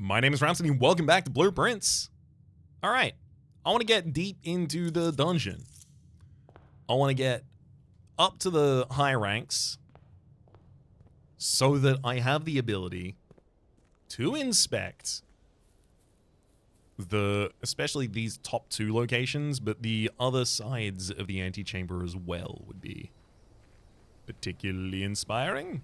My name is Rhapsody, and welcome back to Blueprints. Alright, I want to get deep into the dungeon. I want to get up to the high ranks so that I have the ability to inspect especially these top two locations, but the other sides of the antechamber as well would be particularly inspiring.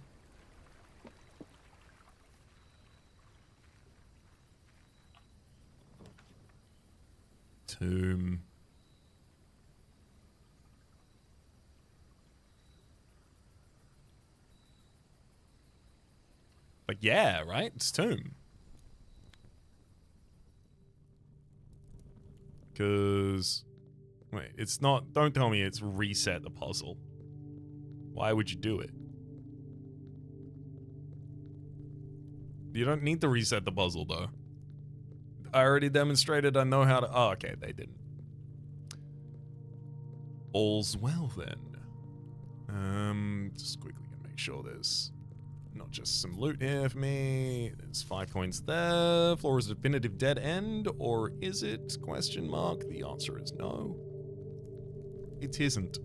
Tomb. Like, yeah, right? It's tomb. Because... Wait, it's not... Don't tell me it's reset the puzzle. Why would you do it? You don't need to reset the puzzle, though. I already demonstrated I know how to... Oh, okay, they didn't. All's well, then. Just quickly gonna make sure there's not just some loot here for me. There's 5 coins there. Floor is a definitive dead end, or is it? Question mark. The answer is no. It isn't.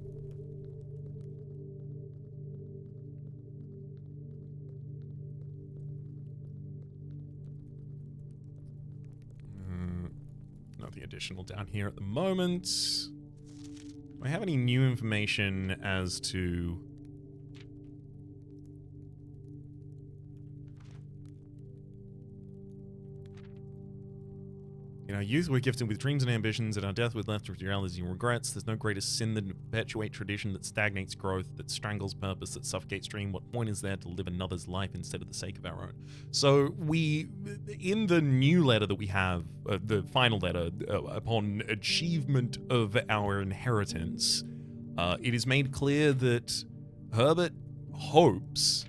Nothing additional down here at the moment. Do I have any new information as to... In our youth, we're gifted with dreams and ambitions. In our death, we're left with realities and regrets. There's no greater sin than to perpetuate tradition that stagnates growth, that strangles purpose, that suffocates dream. What point is there to live another's life instead of the sake of our own? So we, in the new letter that we have, the final letter, upon achievement of our inheritance, it is made clear that Herbert hopes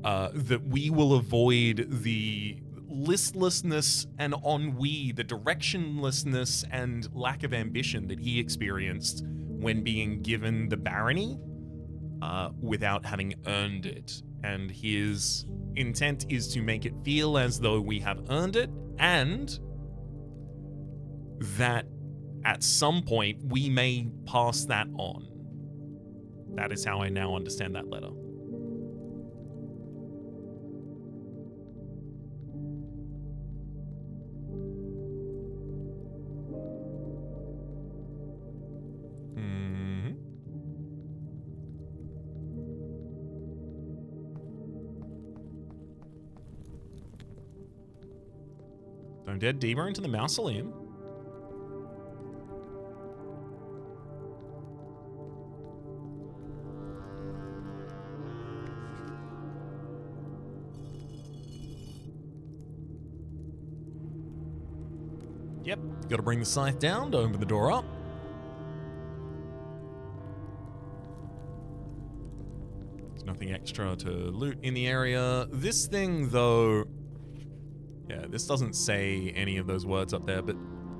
that we will avoid the listlessness and ennui, the directionlessness and lack of ambition that he experienced when being given the barony without having earned it. And his intent is to make it feel as though we have earned it, and that at some point we may pass that on. That is how I now understand that letter. Don't get deeper into the mausoleum. Yep, gotta bring the scythe down to open the door up. There's nothing extra to loot in the area. This thing, though... Yeah, this doesn't say any of those words up there, but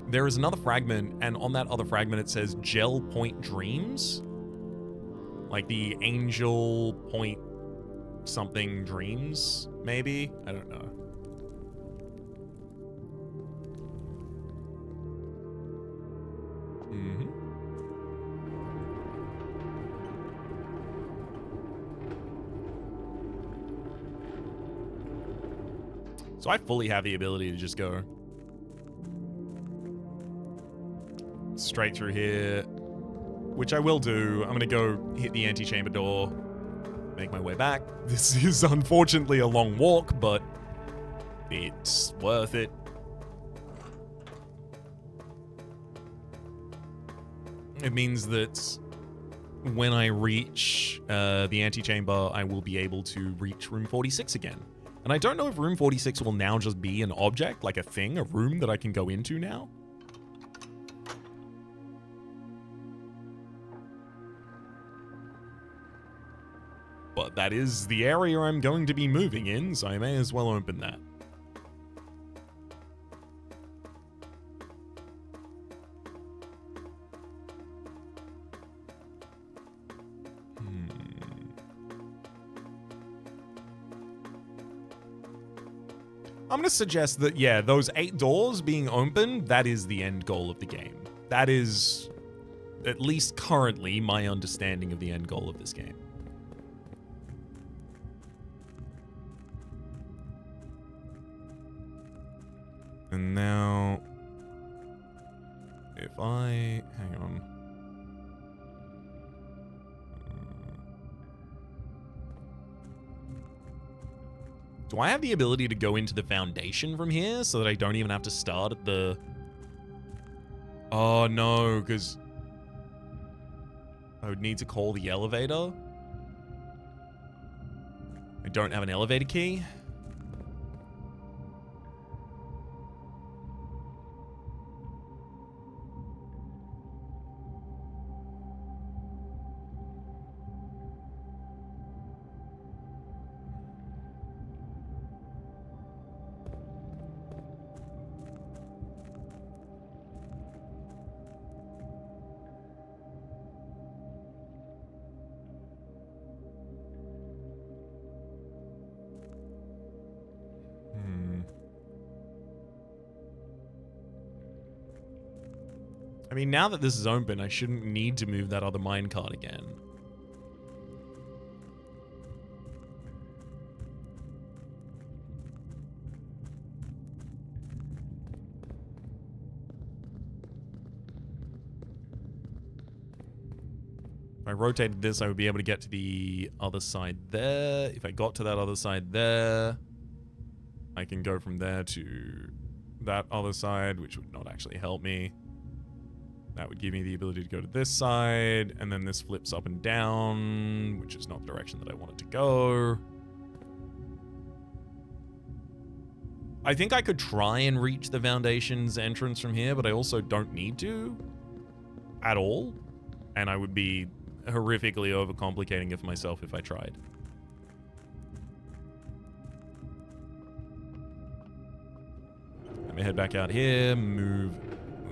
there is another fragment, and on that other fragment it says Gel Point Dreams. Like the Angel Point something dreams, maybe? I don't know. So I fully have the ability to just go straight through here, which I will do. I'm going to go hit the antechamber door, make my way back. This is unfortunately a long walk, but it's worth it. It means that when I reach the antechamber, I will be able to reach room 46 again. And I don't know if room 46 will now just be an object, like a thing, a room that I can go into now. But that is the area I'm going to be moving in, so I may as well open that. I'm going to suggest that, yeah, those 8 doors being open, that is the end goal of the game. That is, at least currently, my understanding of the end goal of this game. And now, if I, hang on. Do I have the ability to go into the foundation from here so that I don't even have to start at the... Oh no, because I would need to call the elevator. I don't have an elevator key. I mean, now that this is open, I shouldn't need to move that other minecart again. If I rotated this, I would be able to get to the other side there. If I got to that other side there, I can go from there to that other side, which would not actually help me. That would give me the ability to go to this side, and then this flips up and down, which is not the direction that I wanted to go. I think I could try and reach the Foundation's entrance from here, but I also don't need to at all, and I would be horrifically overcomplicating it for myself if I tried. Let me head back out here, move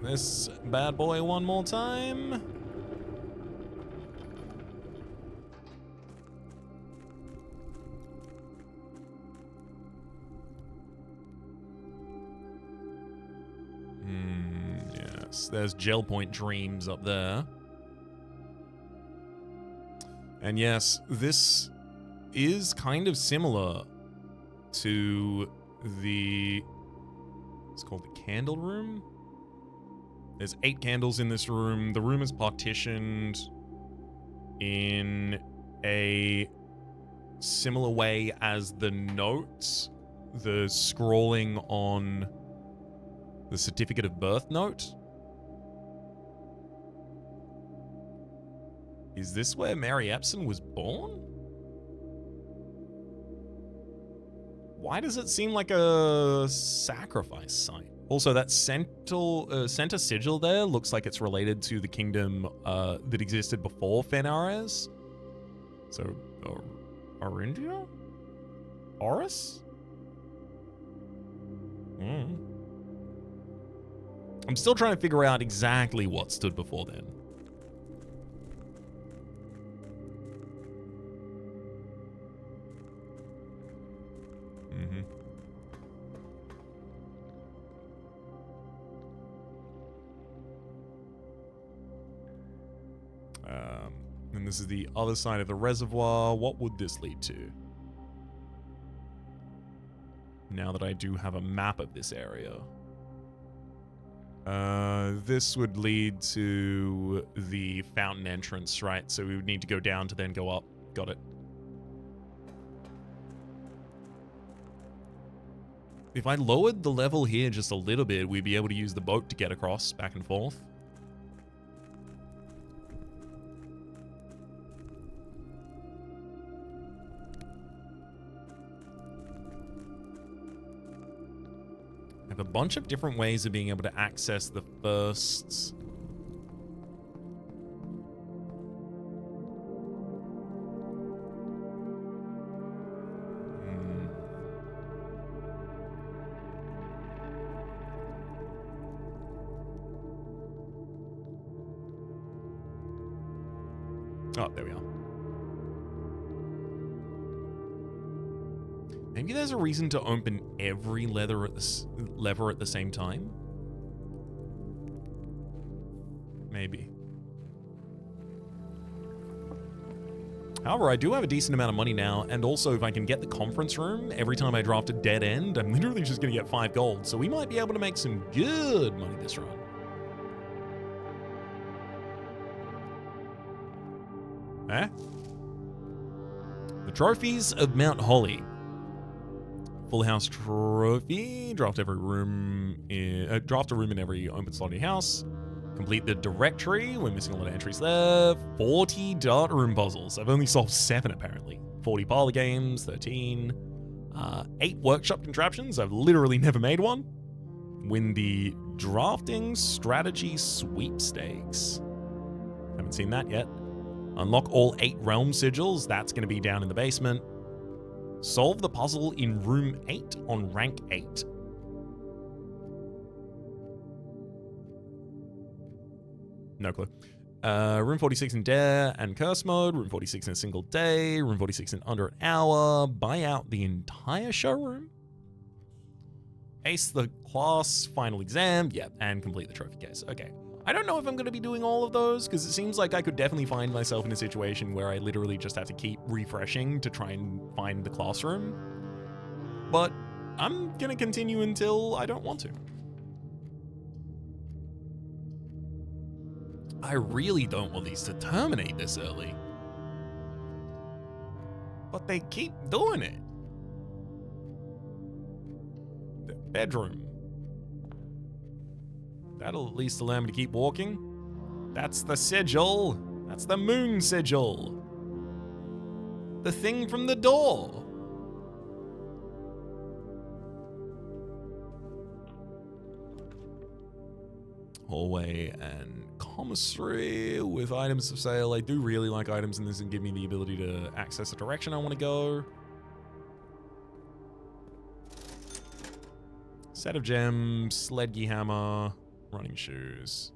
this bad boy one more time. Yes, there's Gel Point Dreams up there. And yes, this is kind of similar to the... It's called the Candle Room. There's 8 candles in this room. The room is partitioned in a similar way as the notes, the scrolling on the certificate of birth note. Is this where Mary Epson was born? Why does it seem like a sacrifice site? Also, that center sigil there looks like it's related to the kingdom that existed before Fenares. So, Arindia? Horus? I'm still trying to figure out exactly what stood before then. And this is the other side of the reservoir. What would this lead to? Now that I do have a map of this area. This would lead to the fountain entrance, right? So we would need to go down to then go up. Got it. If I lowered the level here just a little bit, we'd be able to use the boat to get across back and forth. I have a bunch of different ways of being able to access the first... Oh, there we are. Maybe there's a reason to open every lever at the same time? Maybe. However, I do have a decent amount of money now, and also if I can get the conference room, every time I draft a dead end, I'm literally just going to get 5 gold, so we might be able to make some good money this run. Eh? The trophies of Mount Holly. Full house trophy. Draft a room in every open slotted house. Complete the directory. We're missing a lot of entries there. 40 dart room puzzles. I've only solved 7 apparently. 40 parlor games, 13. 8 workshop contraptions. I've literally never made one. Win the drafting strategy sweepstakes. Haven't seen that yet. Unlock all 8 realm sigils. That's going to be down in the basement. Solve the puzzle in room 8 on rank 8. No clue. Room 46 in Dare and Curse mode. Room 46 in a single day. Room 46 in under an hour. Buy out the entire showroom. Ace the class final exam. Yep, and complete the trophy case. Okay. I don't know if I'm going to be doing all of those, because it seems like I could definitely find myself in a situation where I literally just have to keep refreshing to try and find the classroom. But I'm going to continue until I don't want to. I really don't want these to terminate this early. But they keep doing it. The bedroom. That'll at least allow me to keep walking. That's the sigil. That's the moon sigil. The thing from the door. Hallway and commissary with items for sale. I do really like items in this and give me the ability to access the direction I want to go. Set of gems, sledgy hammer, running shoes.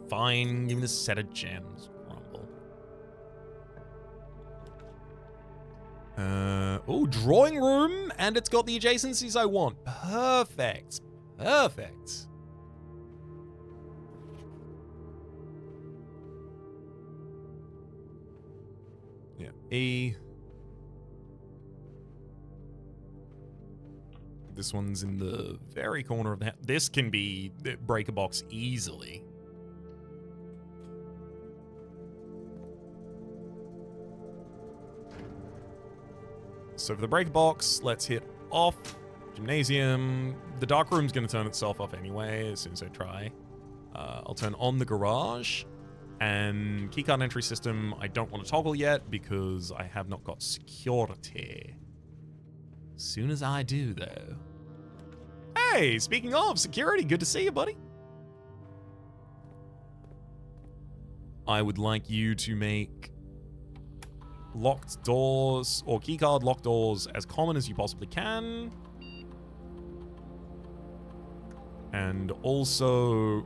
Fine, give me the set of gems. Rumble. Oh, drawing room, and it's got the adjacencies I want. Perfect. Perfect. Yeah, E. This one's in the very corner of the house. This can be break a box easily. So for the break box, let's hit off. Gymnasium. The dark room's going to turn itself off anyway as soon as I try. I'll turn on the garage. And keycard entry system, I don't want to toggle yet because I have not got security. Soon as I do, though. Hey, speaking of security, good to see you, buddy. I would like you to make locked doors or keycard locked doors as common as you possibly can. And also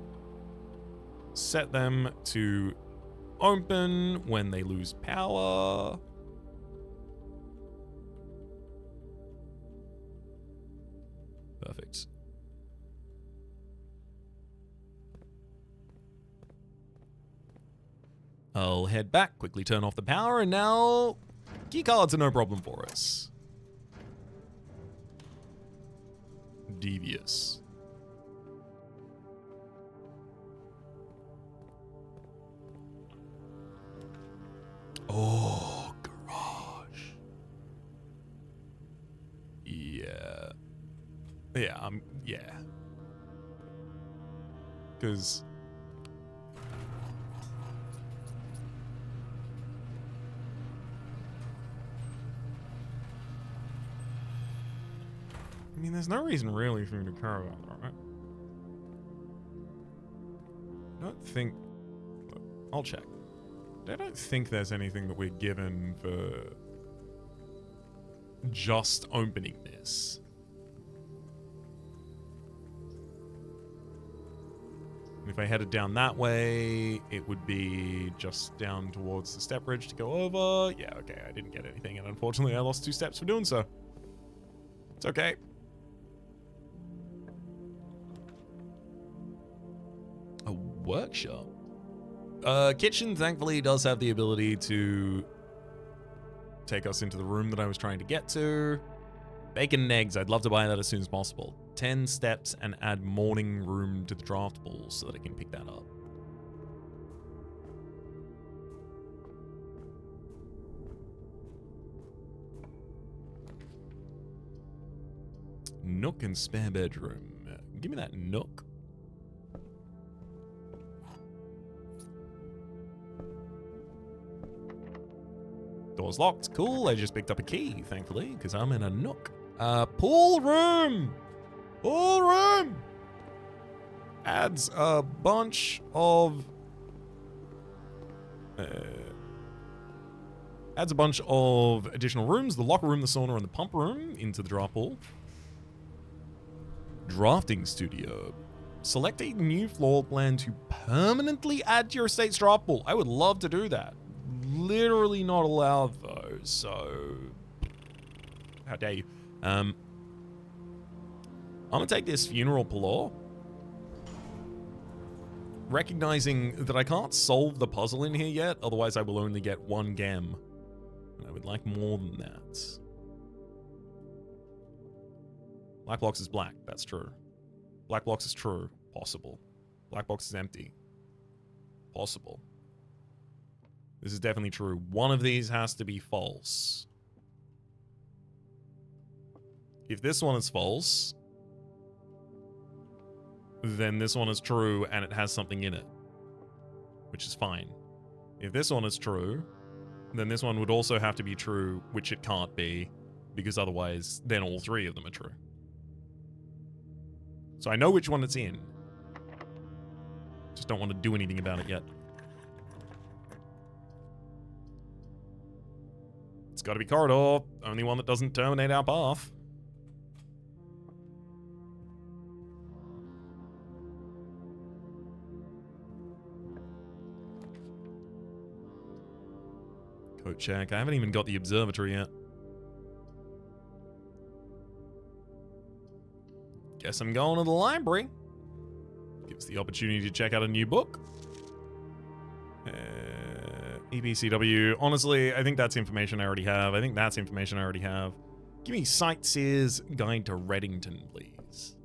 set them to open when they lose power. Perfect. I'll head back, quickly turn off the power, and now keycards are no problem for us. Devious. Oh, garage. Yeah. Yeah, yeah. Because I mean, there's no reason really for me to care about that, right? I don't think... I'll check. I don't think there's anything that we're given for just opening this. If I headed down that way, it would be just down towards the step bridge to go over. Yeah, okay, I didn't get anything, and unfortunately I lost 2 steps for doing so. It's okay. A workshop? Kitchen, thankfully, does have the ability to take us into the room that I was trying to get to. Bacon and eggs, I'd love to buy that as soon as possible. 10 steps and add morning room to the draft pool so that I can pick that up. Nook and spare bedroom. Give me that nook. Door's locked. Cool. I just picked up a key, thankfully, because I'm in a nook. Pool room! Pool room! Adds a bunch of... adds a bunch of additional rooms. The locker room, the sauna, and the pump room into the draft pool. Drafting studio. Select a new floor plan to permanently add to your estate's draft pool. I would love to do that. Literally not allowed though, so how dare you. I'm gonna take this funeral parlor, recognizing that I can't solve the puzzle in here yet, otherwise I will only get 1 gem. And I would like more than that. Black box is black, that's true. Black box is true, possible. Black box is empty, possible. This is definitely true. One of these has to be false. If this one is false, then this one is true and it has something in it, which is fine. If this one is true, then this one would also have to be true, which it can't be, because otherwise then all 3 of them are true. So I know which one it's in. Just don't want to do anything about it yet. It's got to be corridor. Only one that doesn't terminate our path. Coat check. I haven't even got the observatory yet. Guess I'm going to the library. Gives the opportunity to check out a new book. EBCW. Honestly, I think that's information I already have. I think that's information I already have. Give me Sightseer's Guide to Reddington, please.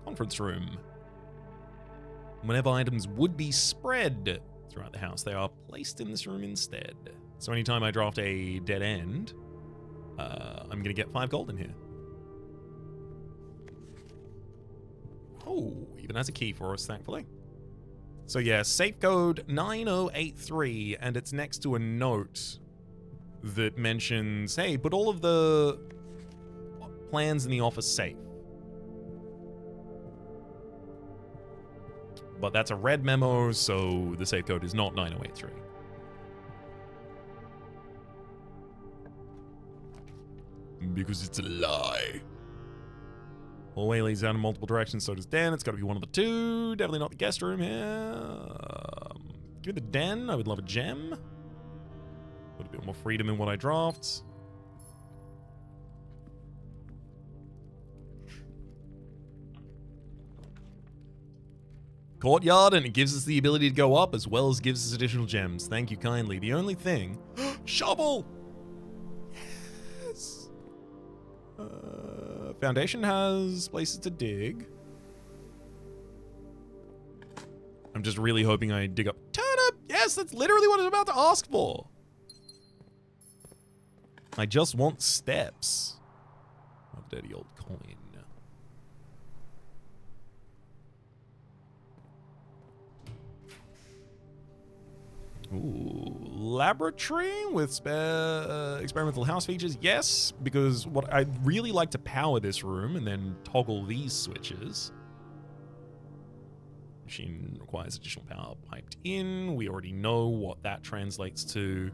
Conference room. Whenever items would be spread throughout the house, they are placed in this room instead. So anytime I draft a dead end, I'm going to get 5 gold in here. Oh, even has a key for us, thankfully. So yeah, safe code 9083, and it's next to a note that mentions, hey, put all of the plans in the office safe. But that's a red memo, so the safe code is not 9083. Because it's a lie. Hallway leads down in multiple directions, so does den. It's got to be one of the 2. Definitely not the guest room here. Give me the den. I would love a gem. A little bit more freedom in what I draft. Courtyard, and it gives us the ability to go up as well as gives us additional gems. Thank you kindly. The only thing... Shovel! Yes! Foundation has places to dig. I'm just really hoping I dig up turnip. Yes, that's literally what I was about to ask for. I just want steps. Oh, dirty old coin. Ooh, laboratory with spare experimental house features. Yes, because what I'd really like to power this room and then toggle these switches. Machine requires additional power piped in. We already know what that translates to.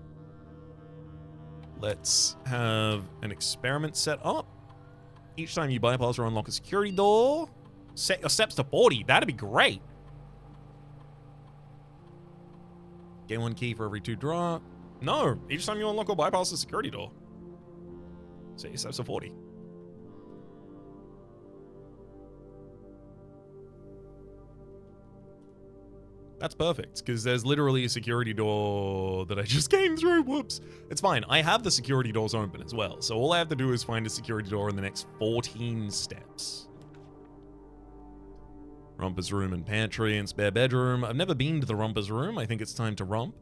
Let's have an experiment set up. Each time you bypass or unlock a security door, set your steps to 40. That'd be great. Get 1 key for every 2 drop. No, each time you unlock or bypass a security door, set your steps to 40. That's perfect, because there's literally a security door that I just came through. Whoops. It's fine. I have the security doors open as well, so all I have to do is find a security door in the next 14 steps. Romper's room and pantry and spare bedroom. I've never been to the Romper's room. I think it's time to romp.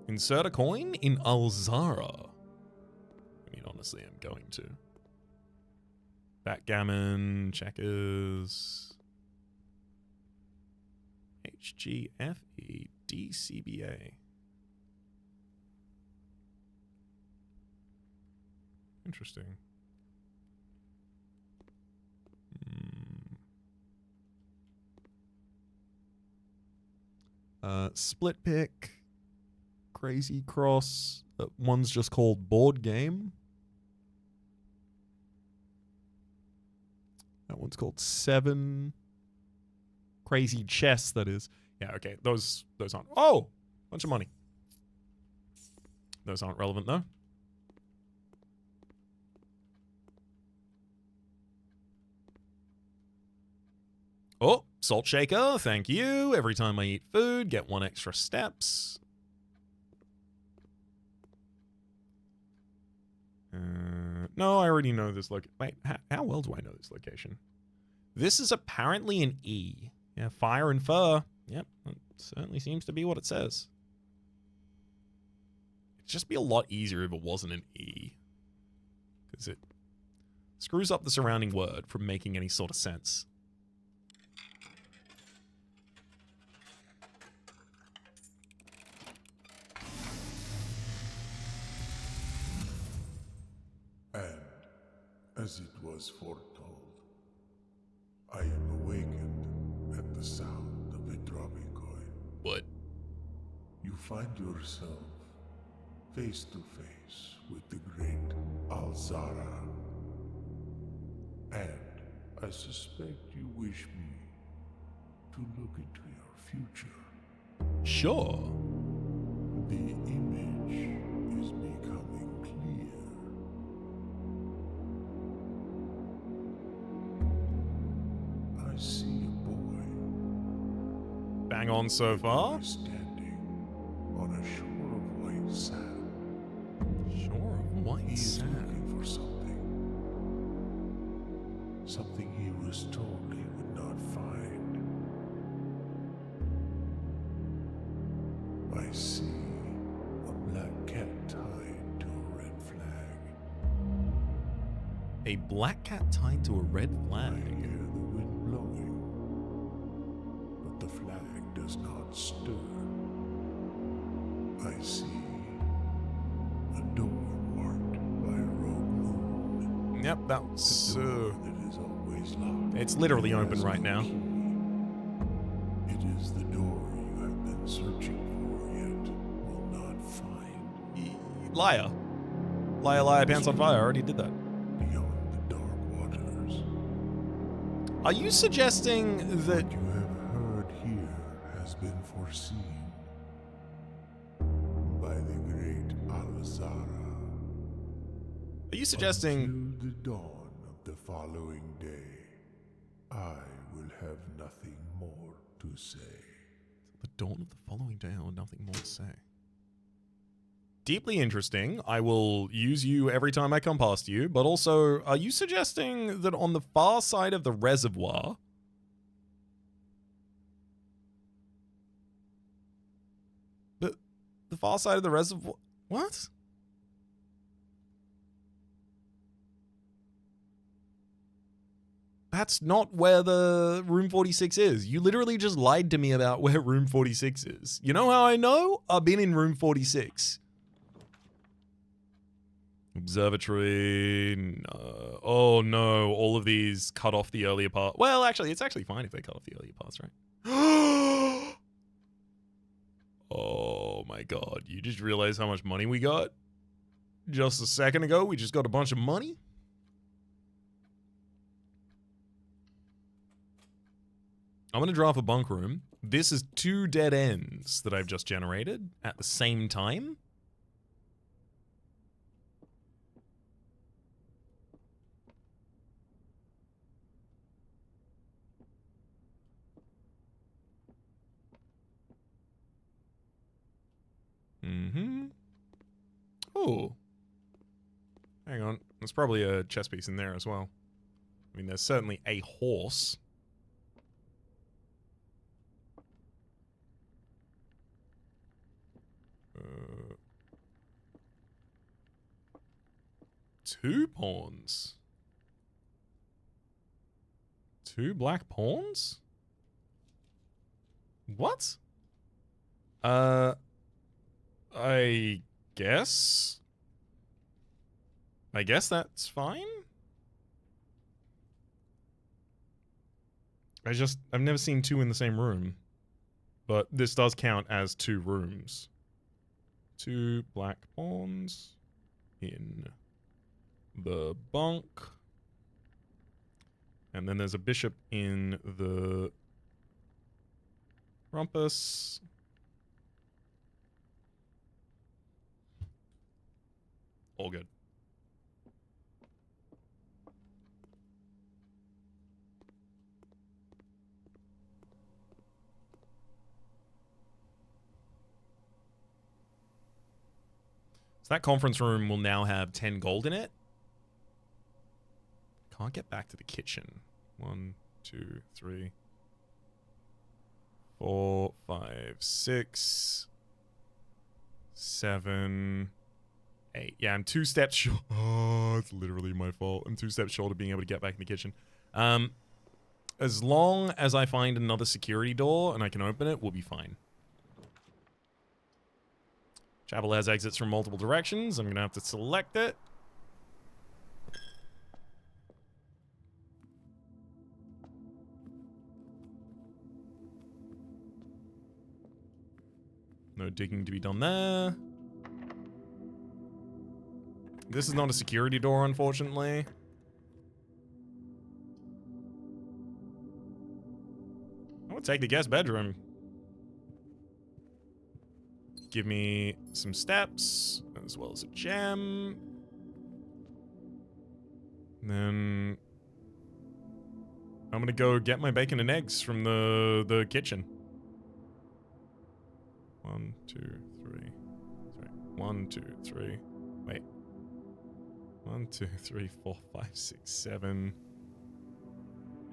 Insert a coin in Alzara. I mean, honestly, I'm going to. Backgammon, checkers, HGFE, DCBA. Interesting. Split pick, crazy cross. One's just called board game. That one's called 7. Crazy chess, that is. Yeah, okay. Those aren't. Oh! Bunch of money. Those aren't relevant, though. Oh, salt shaker. Thank you. Every time I eat food, get 1 extra steps. No, I already know this location. Wait, how well do I know this location? This is apparently an E. Yeah, fire and fur. Yep, that certainly seems to be what it says. It'd just be a lot easier if it wasn't an E. Because it screws up the surrounding word from making any sort of sense. As it was foretold, I am awakened at the sound of a dropping coin. What? You find yourself face to face with the great Alzara. And I suspect you wish me to look into your future. Sure. The image is becoming clear. I see a boy. Bang on so far. Standing on a shore of white sand. Shore of white He is sand. looking for something. Something he was told he would not find. I see a black cat tied to a red flag. A black cat tied to a red I flag. hear the wind blowing, but the flag does not stir. I see a door marked by a rogue moon. Yep, that's A door that is always locked. it's literally and open has right no now. key. It is the door you have been searching for yet will not find. Liar. Liar, liar, pants on fire. I already did that. Beyond the dark waters. Are you suggesting that... What you have heard here has been foreseen by the great Alzara. Are you suggesting... Until the dawn of the following day, I will have nothing more to say. The dawn of the following day, I have nothing more to say. Deeply interesting. I will use you every time I come past you, but also, are you suggesting that on the far side of the reservoir... The far side of the reservoir... What? That's not where the room 46 is. You literally just lied to me about where room 46 is. You know how I know? I've been in room 46. Observatory. No. Oh no, all of these cut off the earlier part. Well, actually, it's actually fine if they cut off the earlier parts, right? god, you just realized how much money we got? Just a second ago, we just got a bunch of money? I'm gonna draw up a bunk room. This is 2 dead ends that I've just generated at the same time. Oh. Hang on. There's probably a chess piece in there as well. I mean, there's certainly a horse. Two pawns. 2 black pawns? What? I guess? I guess that's fine? I've never seen 2 in the same room. But this does count as 2 rooms. 2 black pawns in the bunk. And then there's a bishop in the rumpus. All good. So that conference room will now have 10 gold in it. Can't get back to the kitchen. 1, 2, 3, 4, 5, 6, 7, 8. Yeah, I'm 2 steps short. Oh, it's literally my fault. I'm 2 steps short of being able to get back in the kitchen. As long as I find another security door and I can open it, we'll be fine. Chapel has exits from multiple directions. I'm going to have to select it. No digging to be done there. This is not a security door, unfortunately. I would take the guest bedroom. Give me some steps, as well as a gem. And then I'm gonna go get my bacon and eggs from the kitchen. 1, 2, 3. Sorry. 1, 2, 3. Wait. 1, 2, 3, 4, 5, 6, 7,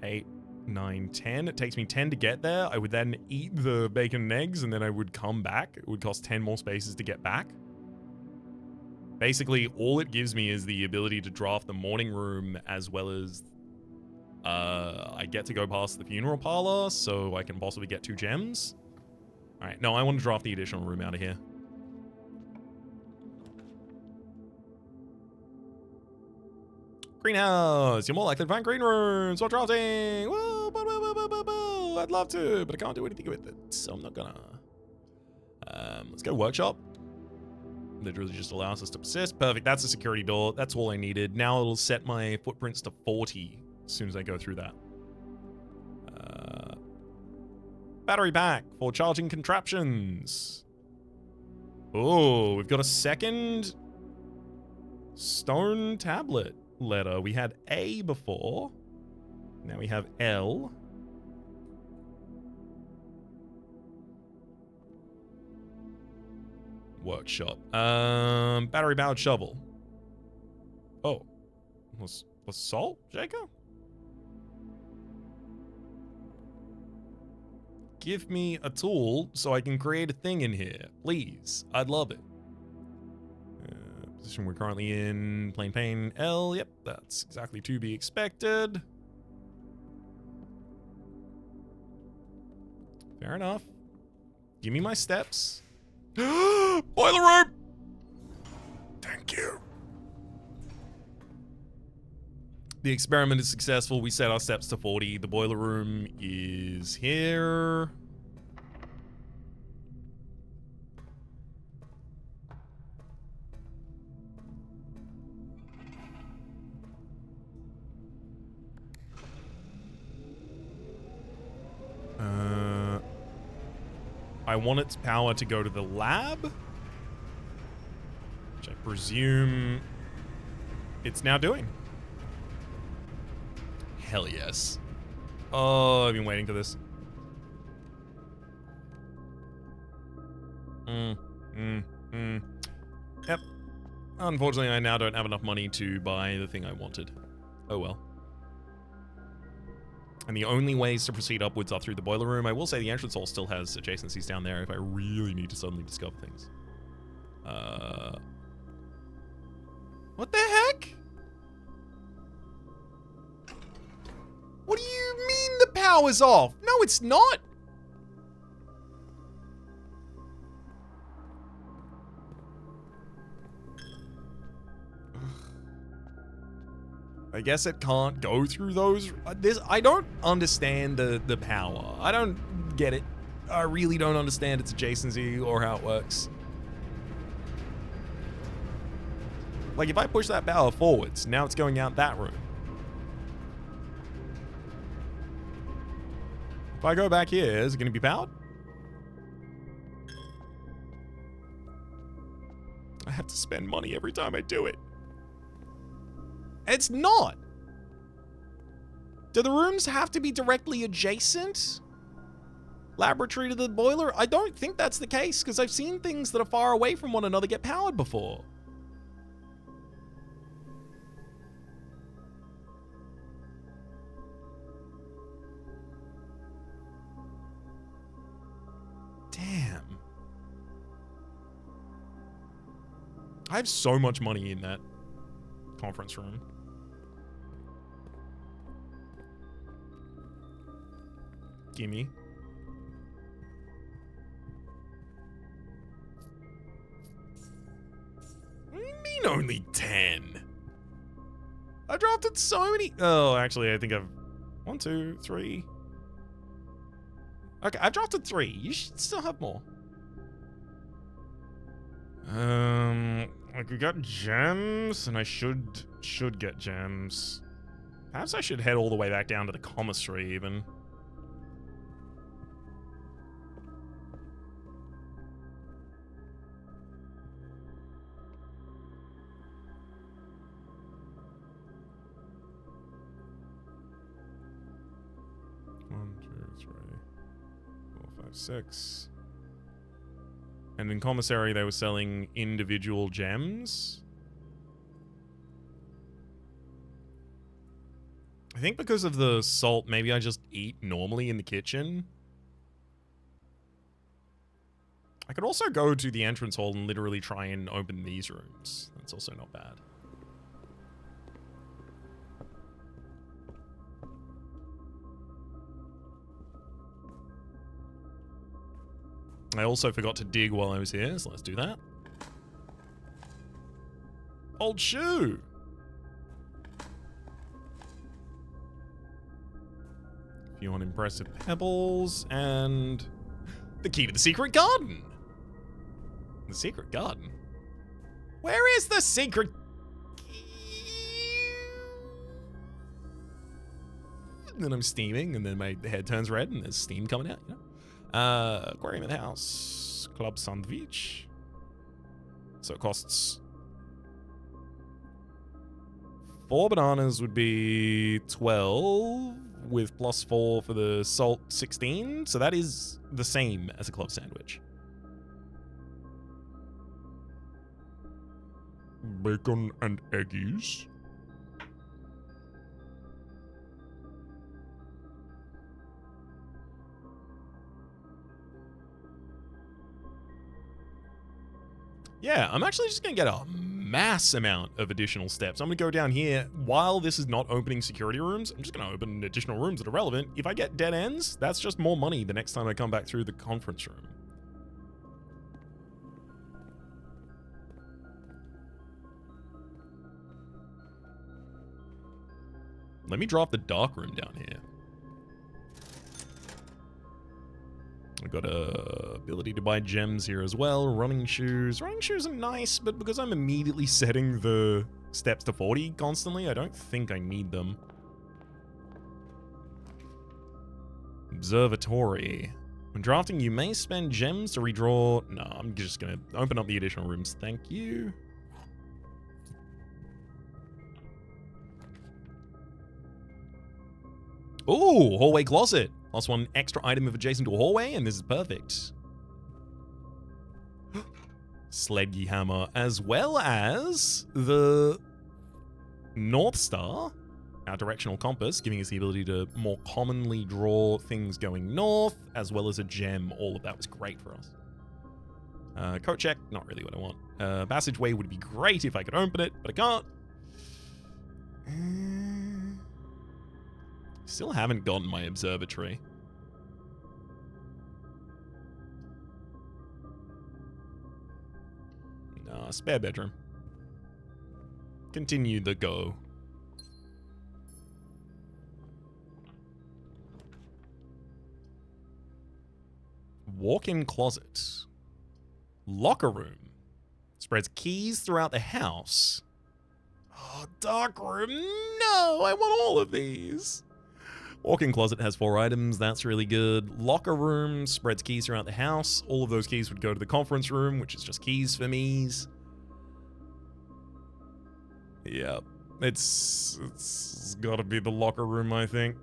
8, 9, 10. It takes me 10 to get there. I would then eat the bacon and eggs, and then I would come back. It would cost 10 more spaces to get back. Basically, all it gives me is the ability to draft the morning room, as well as I get to go past the funeral parlor, so I can possibly get 2 gems. Alright, no, I want to draft the additional room out of here. Greenhouse! You're more likely to find green rooms while drafting! Whoa, I'd love to, but I can't do anything with it, so I'm not gonna. Let's go workshop. Literally just allows us to persist. Perfect, that's a security door. That's all I needed. Now it'll set my footprints to 40 as soon as I go through that. Battery pack for charging contraptions. Oh, we've got a second stone tablet letter. We had A before. Now we have L. Workshop. Battery powered shovel. Oh. Was salt shaker? Give me a tool so I can create a thing in here. Please. I'd love it. Position we're currently in. Plain pane L. Yep, that's exactly to be expected. Fair enough. Give me my steps. Boiler room! Thank you. The experiment is successful. We set our steps to 40. The boiler room is here. I want its power to go to the lab, which I presume it's now doing. Hell yes. Oh, I've been waiting for this. Yep. Unfortunately, I now don't have enough money to buy the thing I wanted. Oh well. And the only ways to proceed upwards are through the boiler room. I will say the entrance hall still has adjacencies down there if I really need to suddenly discover things. What the heck? What do you mean the power's off? No, it's not. I guess it can't go through those. I don't understand the power. I don't get it. I really don't understand its adjacency or how it works. Like, if I push that power forwards, now it's going out that room. If I go back here, is it going to be powered? I have to spend money every time I do it. It's not. Do the rooms have to be directly adjacent? Laboratory to the boiler? I don't think that's the case, because I've seen things that are far away from one another get powered before. Damn. I have so much money in that conference room. Gimme. What do you mean only 10? I drafted so many. Oh, actually, I think I've 1, 2, 3. Okay, I've drafted 3. You should still have more. Like we got gems, and I should get gems. Perhaps I should head all the way back down to the commissary even. One, 2, 3, 4, 5, 6. And in commissary, they were selling individual gems. I think because of the salt, maybe I just eat normally in the kitchen. I could also go to the entrance hall and literally try and open these rooms. That's also not bad. I also forgot to dig while I was here, so let's do that. Old shoe! A few unimpressive pebbles, and the key to the secret garden! The secret garden? Where is the secret? And then I'm steaming, and then my head turns red, and there's steam coming out, you know? Aquarium in the house. Club sandwich. So it costs 4 bananas would be 12 with +4 for the salt 16. So that is the same as a club sandwich. Bacon and eggies. Yeah, I'm actually just going to get a mass amount of additional steps. I'm going to go down here. While this is not opening security rooms, I'm just going to open additional rooms that are relevant. If I get dead ends, that's just more money the next time I come back through the conference room. Let me drop the dark room down here. I've got a ability to buy gems here as well. Running shoes. Running shoes are nice, but because I'm immediately setting the steps to 40 constantly, I don't think I need them. Observatory. When drafting, you may spend gems to redraw. No, I'm just going to open up the additional rooms. Thank you. Ooh, hallway closet. Plus one extra item if adjacent to a hallway, and this is perfect. Sledgy hammer, as well as the North Star, our directional compass, giving us the ability to more commonly draw things going north, as well as a gem. All of that was great for us. Coat check, not really what I want. Passageway would be great if I could open it, but I can't. Still haven't gotten my observatory. Nah, spare bedroom. Continue the go. Walk-in closet. Locker room. Spreads keys throughout the house. Oh, dark room. No, I want all of these. Walk-in closet has 4 items. That's really good. Locker room spreads keys throughout the house. All of those keys would go to the conference room, which is just keys for me's. Yeah, it's got to be the locker room, I think.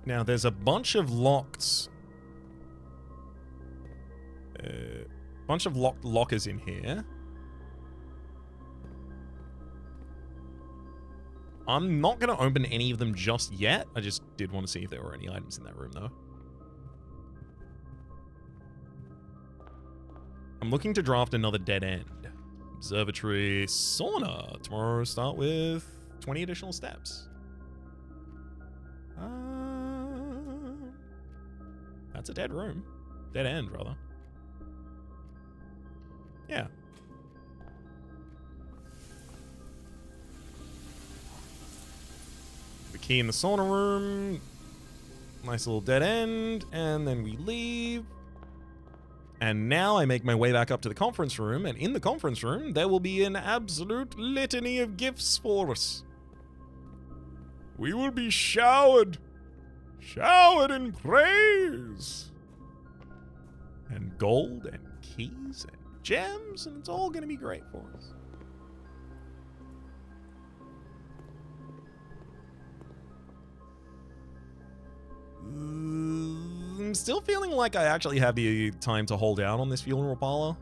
Now, there's a bunch of locked... locked lockers in here. I'm not going to open any of them just yet. I just did want to see if there were any items in that room, though. I'm looking to draft another dead end. Observatory, sauna. Tomorrow start with 20 additional steps. That's a dead room. Dead end, rather. Yeah. The key in the sauna room. Nice little dead end. And then we leave. And now I make my way back up to the conference room. And in the conference room, there will be an absolute litany of gifts for us. We will be showered. Showered in praise. And gold and keys and gems, and it's all going to be great for us. I'm still feeling like I actually have the time to hold out on this funeral parlor.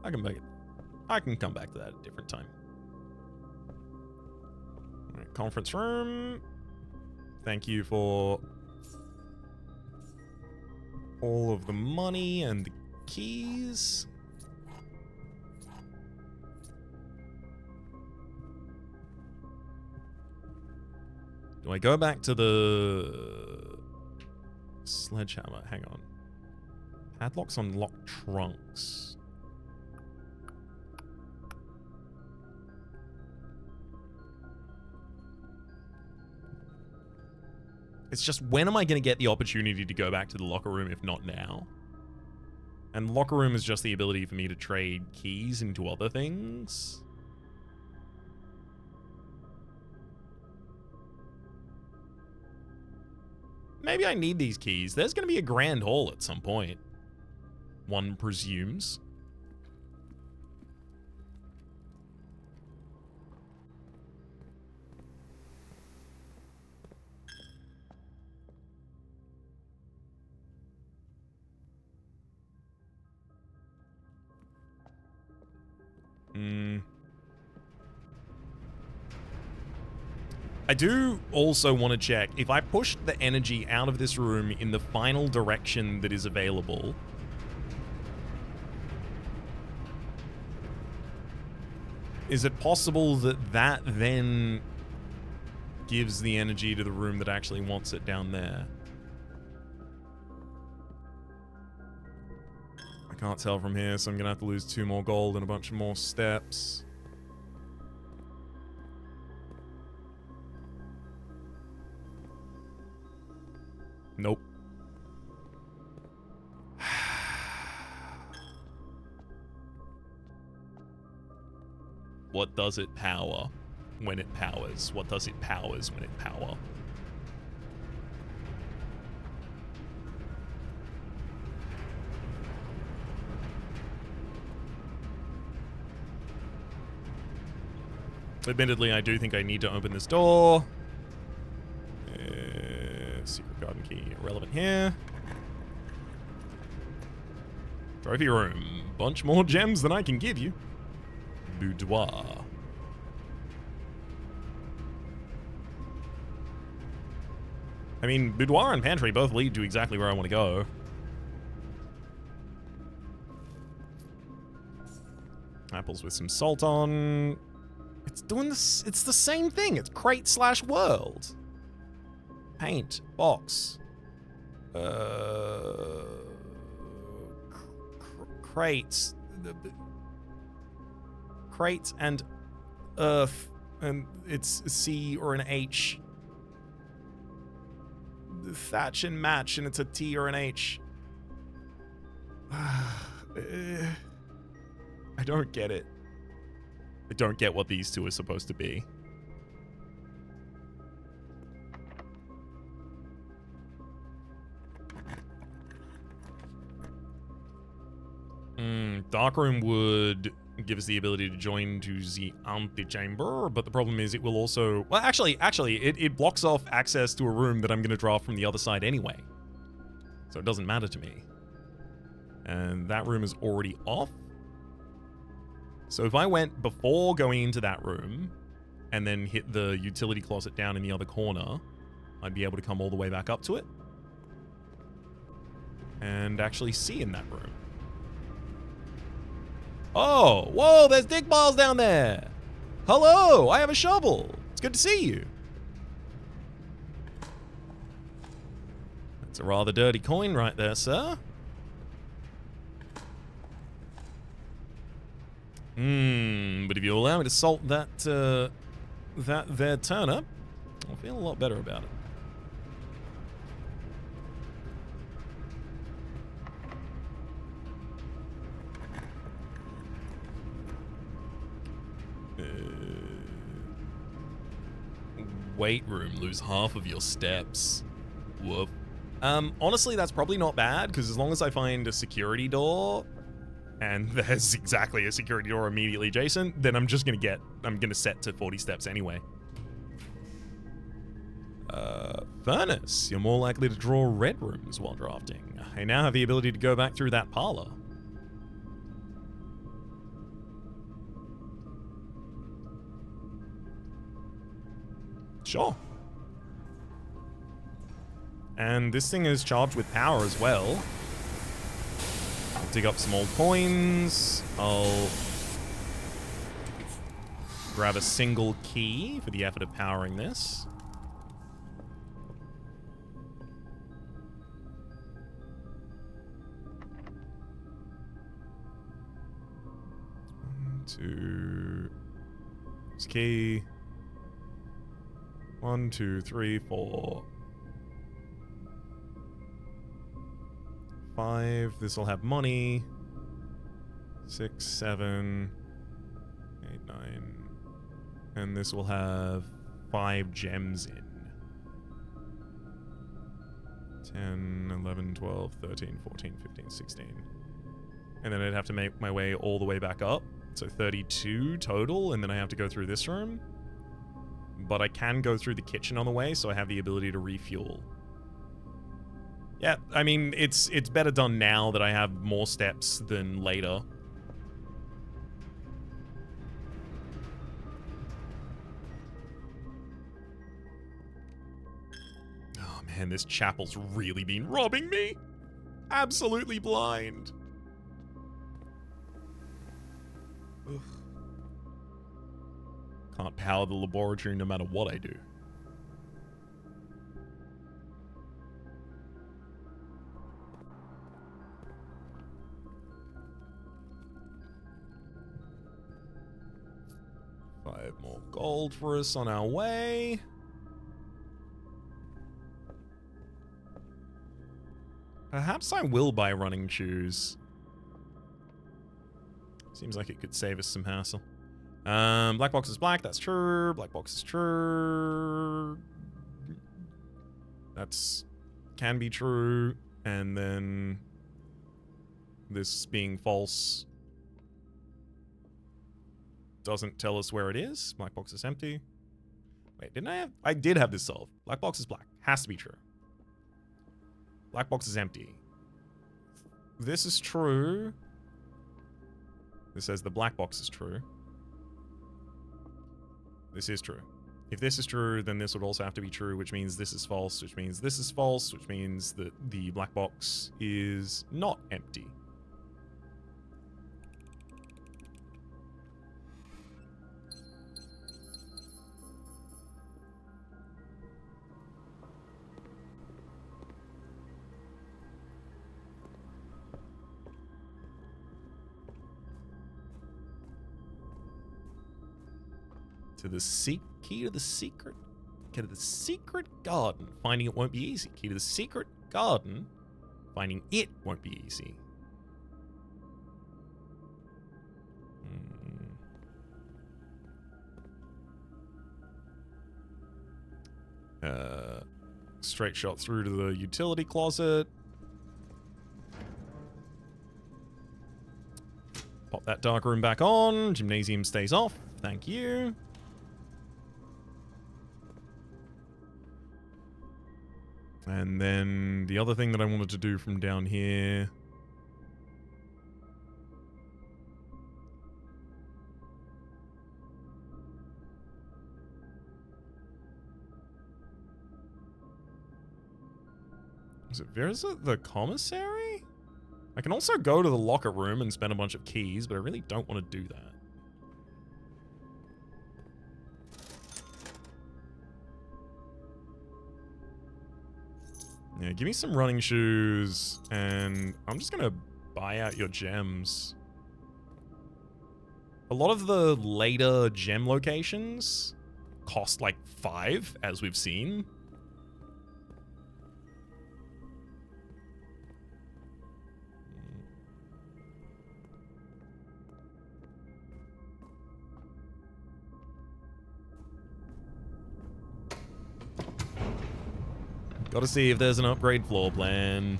I can come back to that at a different time. All right, conference room. Thank you for all of the money and the keys. Do I go back to the sledgehammer? Hang on. Padlocks on locked trunks. It's just, when am I going to get the opportunity to go back to the locker room if not now? And the locker room is just the ability for me to trade keys into other things. Maybe I need these keys. There's going to be a grand hall at some point. One presumes. I do also want to check, if I push the energy out of this room in the final direction that is available, is it possible that that then gives the energy to the room that actually wants it down there? I can't tell from here, so I'm gonna have to lose 2 more gold and a bunch of more steps. Nope. What does it power when it powers? What does it powers when it power? Admittedly, I do think I need to open this door. Secret garden key irrelevant here. Trophy room. Bunch more gems than I can give you. Boudoir. I mean, boudoir and pantry both lead to exactly where I want to go. Apples with some salt on. It's doing this. It's the same thing. It's crate/world. Paint. Box. Crates. Crates and earth. And it's a C or an H. The thatch and match, and it's a T or an H. I don't get it. I don't get what these two are supposed to be. Darkroom would give us the ability to join to the antechamber, but the problem is it will also... Well, actually, it blocks off access to a room that I'm going to draft from the other side anyway. So it doesn't matter to me. And that room is already off. So if I went before going into that room and then hit the utility closet down in the other corner, I'd be able to come all the way back up to it and actually see in that room. Oh, whoa, there's dig balls down there. Hello, I have a shovel. It's good to see you. That's a rather dirty coin right there, sir. But if you allow me to salt that there turnip, I'll feel a lot better about it. Weight room, lose half of your steps. Whoop. Honestly, that's probably not bad, because as long as I find a security door, and there's exactly a security door immediately adjacent, then I'm gonna set to 40 steps anyway. Furnace. You're more likely to draw red rooms while drafting. I now have the ability to go back through that parlor. Sure. And this thing is charged with power as well. I'll dig up some old coins. I'll grab a single key for the effort of powering this. One, two. This key. 1, 2, 3, 4, 5. This will have money. 6, 7, 8, 9. And this will have 5 gems in. 10, 11, 12, 13, 14, 15, 16. And then I'd have to make my way all the way back up. So 32 total, and then I have to go through this room. But I can go through the kitchen on the way, so I have the ability to refuel. Yeah, I mean, it's better done now that I have more steps than later. Oh man, this chapel's really been robbing me. Absolutely blind. Ugh. Can't power the laboratory no matter what I do. Five more gold for us on our way. Perhaps I will buy running shoes. Seems like it could save us some hassle. Black box is black. That's true. Black box is true. That's can be true. And then this being false doesn't tell us where it is. Black box is empty. Wait, didn't I have? I did have this solved. Black box is black. Has to be true. Black box is empty. This is true. This says the black box is true. This is true. If this is true, then this would also have to be true, which means this is false, which means this is false, which means that the black box is not empty. To the key to the secret. Key to the secret garden. Finding it won't be easy. Key to the secret garden. Finding it won't be easy. Straight shot through to the utility closet. Pop that dark room back on. Gymnasium stays off. Thank you. And then the other thing that I wanted to do from down here. Is it visit the commissary? I can also go to the locker room and spend a bunch of keys, but I really don't want to do that. Yeah, give me some running shoes, and I'm just gonna buy out your gems. A lot of the later gem locations cost like 5, as we've seen. Gotta see if there's an upgrade floor plan.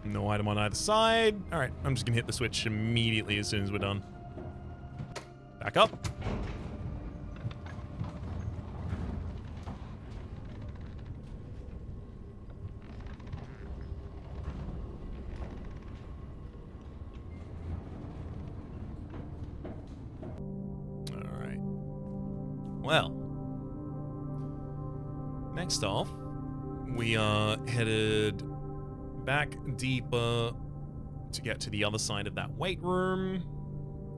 No item on either side. Alright, I'm just gonna hit the switch immediately as soon as we're done. Back up. Well, next off, we are headed back deeper to get to the other side of that weight room,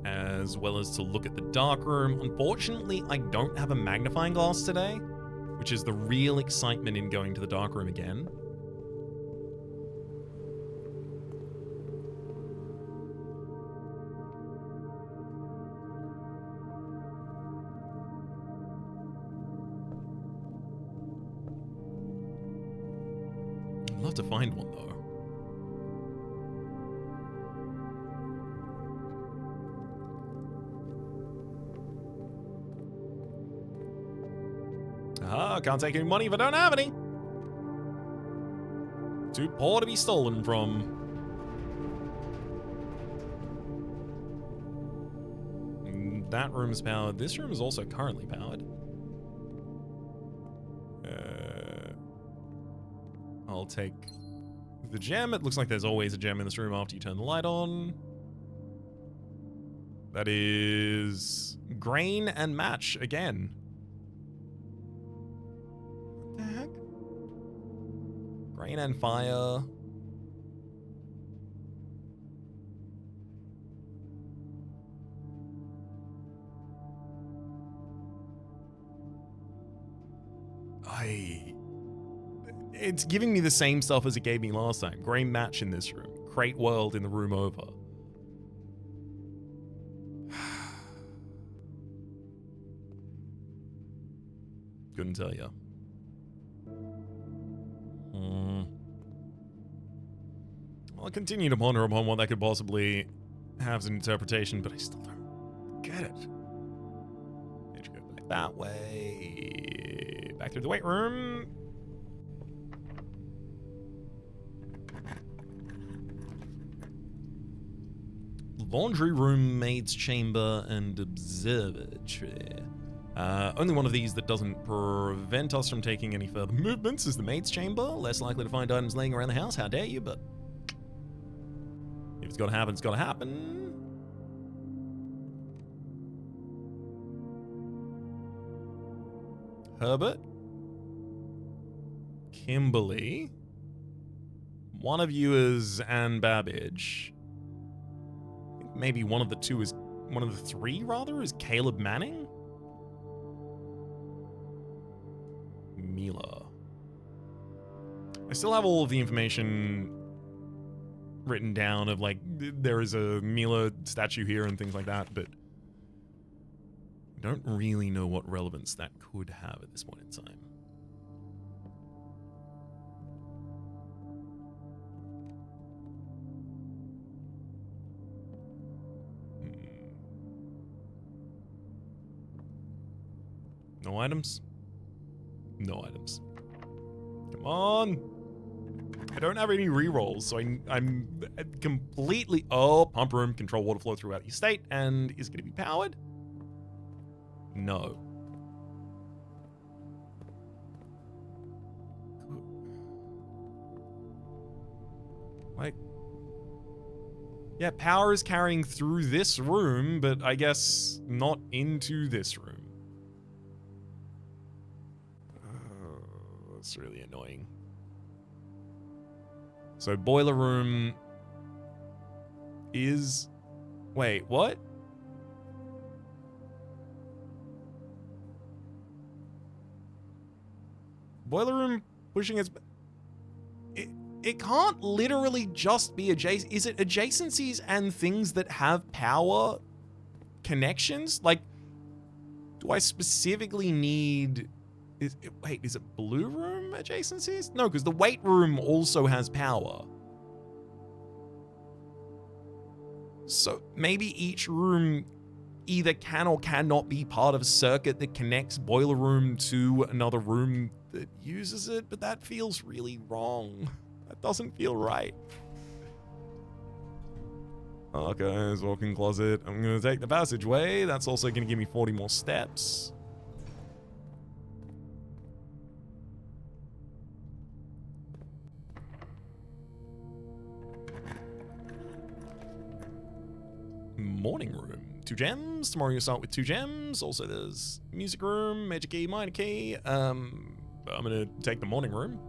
as well as to look at the dark room. Unfortunately, I don't have a magnifying glass today, which is the real excitement in going to the dark room again. I'd love to find one, though. Ah, can't take any money if I don't have any. Too poor to be stolen from. That room is powered. This room is also currently powered. I'll take the gem. It looks like there's always a gem in this room after you turn the light on. That is grain and match again. What the heck? Grain and fire. It's giving me the same stuff as it gave me last time. Grain match in this room. Crate world in the room over. Couldn't tell you. I'll continue to ponder upon what that could possibly have as an interpretation, but I still don't get it. Need to go back that way. Back through the weight room. Laundry room, maid's chamber, and observatory. Only one of these that doesn't prevent us from taking any further movements is the maid's chamber. Less likely to find items laying around the house, how dare you, but if it's gotta happen, it's gotta happen. Herbert. Kimberly. One of you is Anne Babbage. I think maybe one of the two is, one of the three rather, is Caleb Manning? Mila. I still have all of the information written down of like, there is a Mila statue here and things like that, but I don't really know what relevance that could have at this point in time. No items? No items. Come on! I don't have any rerolls, so I'm completely... Oh, pump room, control water flow throughout the estate, and is going to be powered? No. Wait. Yeah, power is carrying through this room, but I guess not into this room. That's really annoying. So boiler room is... Wait, what? Boiler room pushing its... It can't literally just be adjacent. Is it adjacencies and things that have power connections? Like, do I specifically need... Wait, is it blue room adjacencies? No, because the weight room also has power. So maybe each room either can or cannot be part of a circuit that connects boiler room to another room that uses it, but that feels really wrong. That doesn't feel right. Okay, there's walk-in closet. I'm gonna take the passageway. That's also gonna give me 40 more steps. Morning room. 2 gems. Tomorrow you'll start with 2 gems. Also, there's music room, major key, minor key. I'm gonna take the morning room.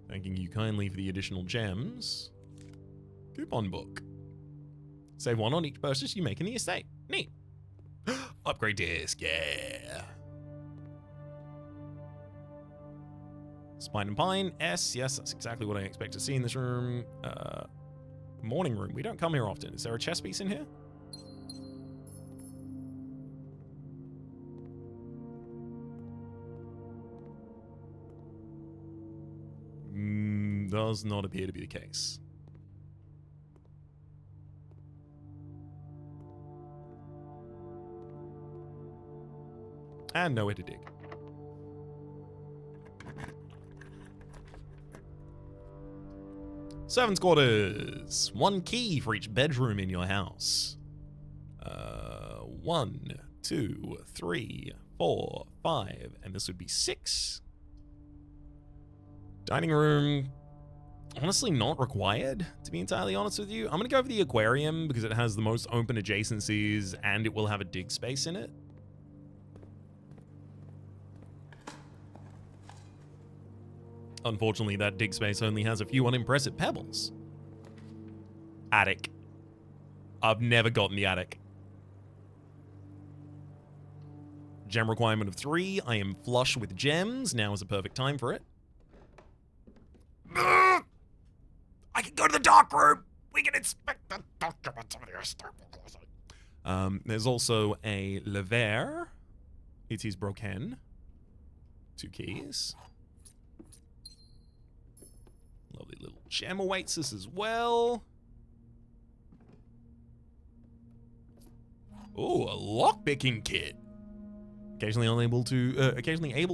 Thanking you kindly for the additional gems. Coupon book. Save 1 on each purchase you make in the estate. Neat. Upgrade disc, yeah. Spine and Pine, S, yes, that's exactly what I expect to see in this room. Morning room, we don't come here often. Is there a chess piece in here? Does not appear to be the case. And nowhere to dig. Servants' quarters. 1 key for each bedroom in your house. 1, 2, 3, 4, 5, and this would be 6. Dining room. Honestly, not required, to be entirely honest with you. I'm going to go for the aquarium because it has the most open adjacencies and it will have a dig space in it. Unfortunately, that dig space only has a few unimpressive pebbles. Attic. I've never gotten the attic. Gem requirement of 3. I am flush with gems. Now is the perfect time for it. I can go to the dark room. We can inspect the documents of the historical closet. There's also a lever. It is broken. 2 keys. Lovely little gem awaits us as well. Oh, a lockpicking kit. Occasionally able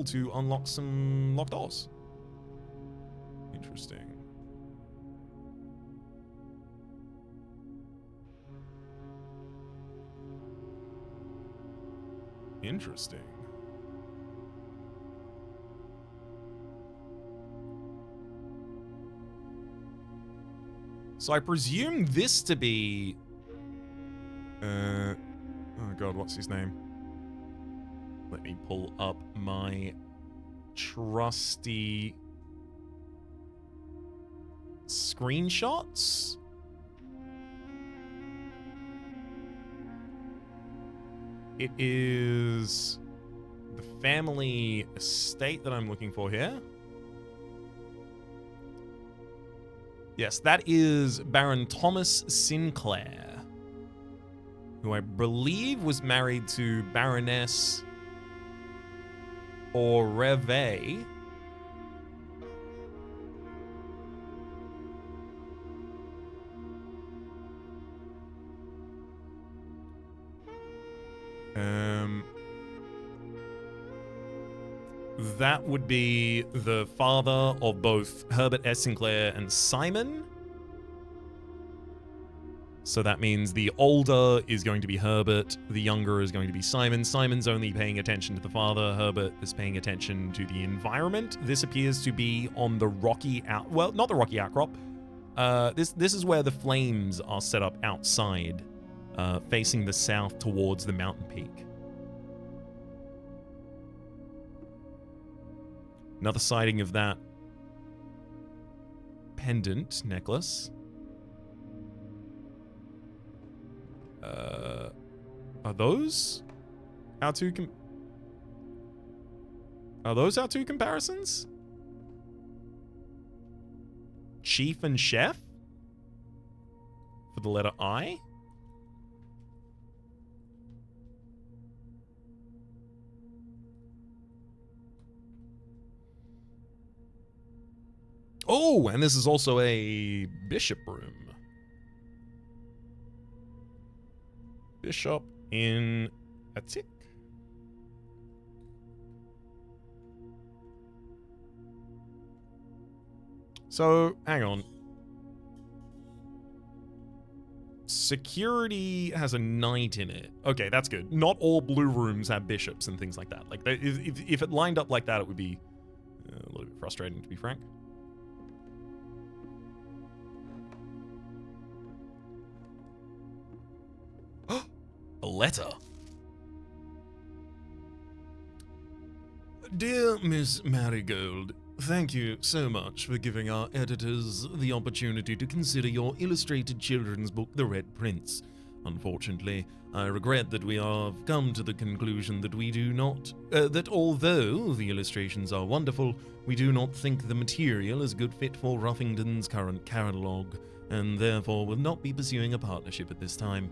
to unlock some locked doors. Interesting. Interesting. So I presume this to be... oh god, what's his name? Let me pull up my trusty screenshots. It is the family estate that I'm looking for here. Yes, that is Baron Thomas Sinclair, who I believe was married to Baroness Oreve. That would be the father of both Herbert S. Sinclair and Simon. So that means the older is going to be Herbert, the younger is going to be Simon. Simon's only paying attention to the father, Herbert is paying attention to the environment. This appears to be on the rocky well, not the rocky outcrop. This is where the flames are set up outside, facing the south towards the mountain peak. Another sighting of that pendant necklace. Are those our two comparisons? Chief and Chef? For the letter I? Oh, and this is also a bishop room. Bishop in a tick. So, hang on. Security has a knight in it. Okay, that's good. Not all blue rooms have bishops and things like that. Like, if it lined up like that, it would be a little bit frustrating, to be frank. A letter. Dear Miss Marigold, thank you so much for giving our editors the opportunity to consider your illustrated children's book, The Red Prince. Unfortunately, I regret that we have come to the conclusion that we do not, that although the illustrations are wonderful, we do not think the material is a good fit for Ruffington's current catalogue, and therefore will not be pursuing a partnership at this time.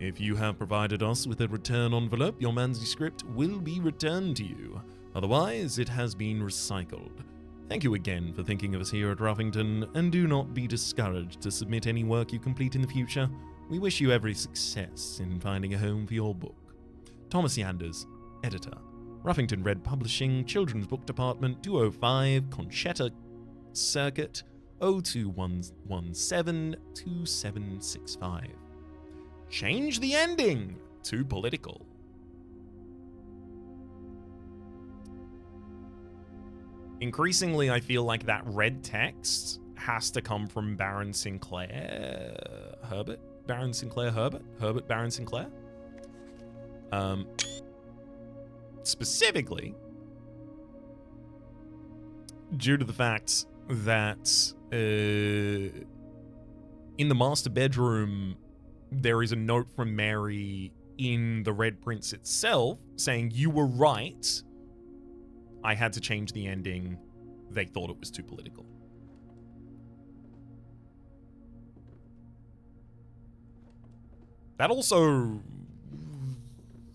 If you have provided us with a return envelope, your manuscript will be returned to you. Otherwise, it has been recycled. Thank you again for thinking of us here at Ruffington, and do not be discouraged to submit any work you complete in the future. We wish you every success in finding a home for your book. Thomas Yanders, Editor, Ruffington Red Publishing, Children's Book Department, 205 Conchetta Circuit, 021172765. Change the ending to political. Increasingly, I feel like that red text has to come from Baron Sinclair Herbert? Baron Sinclair Herbert? Herbert Baron Sinclair? Specifically, due to the fact that in the master bedroom, there is a note from Mary in the Red Prince itself saying, "You were right. I had to change the ending. They thought it was too political." That also,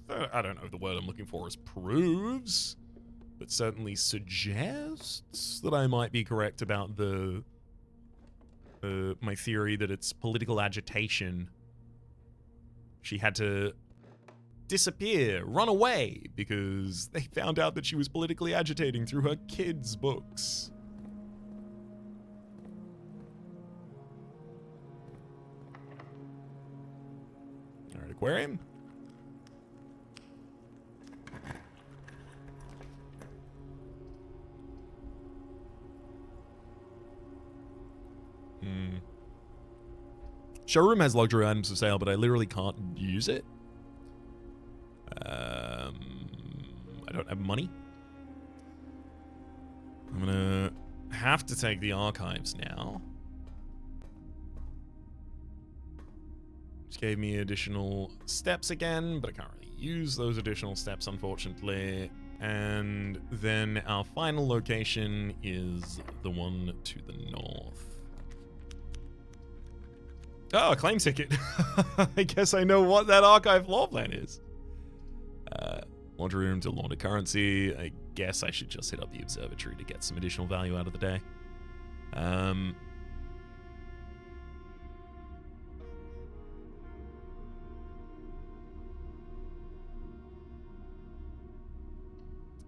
I don't know, the word I'm looking for is proves but certainly suggests that I might be correct about the my theory that it's political agitation. She had to disappear, run away, because they found out that she was politically agitating through her kids' books. All right, aquarium. Showroom has luxury items for sale, but I literally can't use it. I don't have money. I'm gonna have to take the archives now. Which gave me additional steps again, but I can't really use those additional steps, unfortunately. And then our final location is the one to the north. Oh, a claim ticket. I guess I know what that archive floor plan is. Laundry room to launder currency. I guess I should just hit up the observatory to get some additional value out of the day.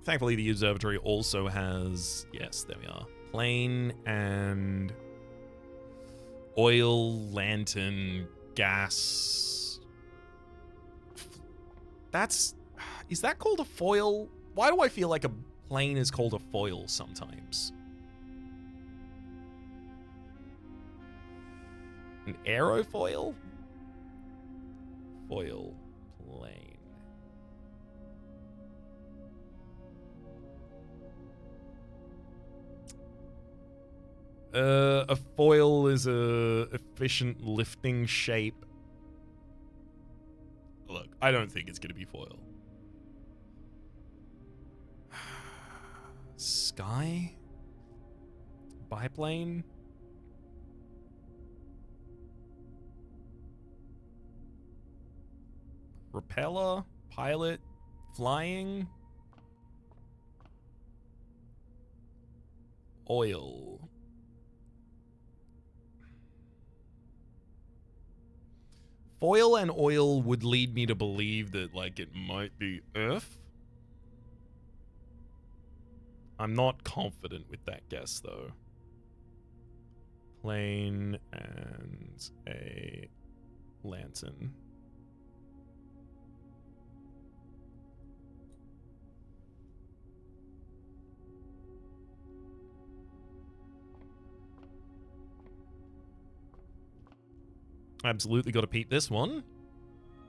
Thankfully, the observatory also has, yes, there we are, plane and oil, lantern, gas. Is that called a foil? Why do I feel like a plane is called a foil sometimes? An aerofoil? Foil plane. A foil is a efficient lifting shape. Look, I don't think it's gonna be foil. Sky? Biplane? Propeller? Pilot? Flying? Oil. Foil and oil would lead me to believe that, like, it might be Earth. I'm not confident with that guess, though. Plane and a lantern. Absolutely got to peep this one.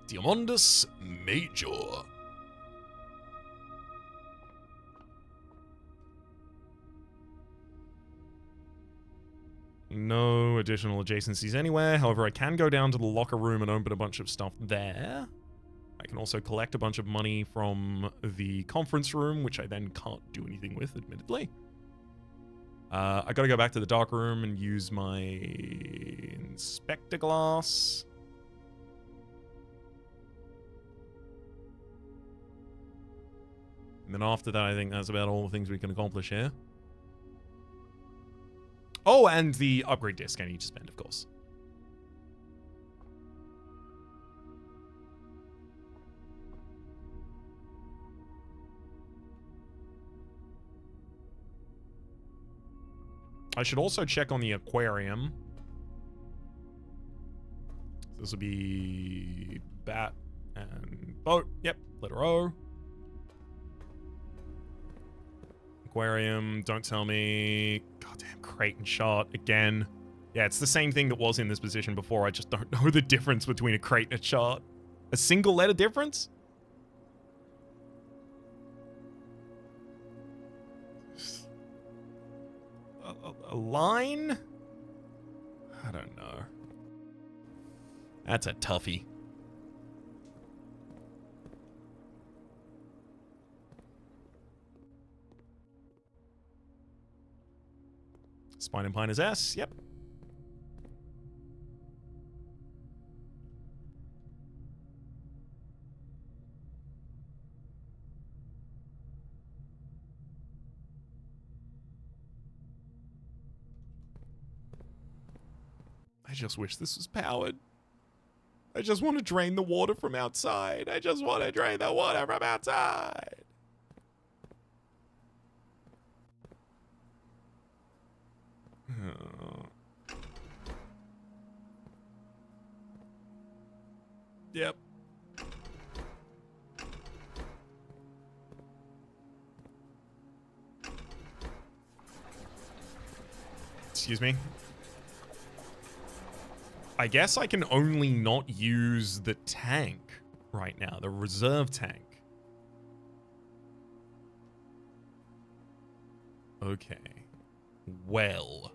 Diamondus Major. No additional adjacencies anywhere. However, I can go down to the locker room and open a bunch of stuff there. I can also collect a bunch of money from the conference room, which I then can't do anything with, admittedly. I gotta go back to the dark room and use my inspector glass. And then after that, I think that's about all the things we can accomplish here. Oh, and the upgrade disc I need to spend, of course. I should also check on the aquarium. This will be bat and boat. Yep, letter O. Aquarium, don't tell me. Goddamn, crate and shot again. Yeah, it's the same thing that was in this position before. I just don't know the difference between a crate and a chart. A single letter difference? A line? I don't know. That's a toughie. Spine and Pine is S, yep. I just wish this was powered. I just want to drain the water from outside. I just want to drain the water from outside. Oh. Yep. Excuse me. I guess I can only not use the tank right now, the reserve tank. Okay. Well,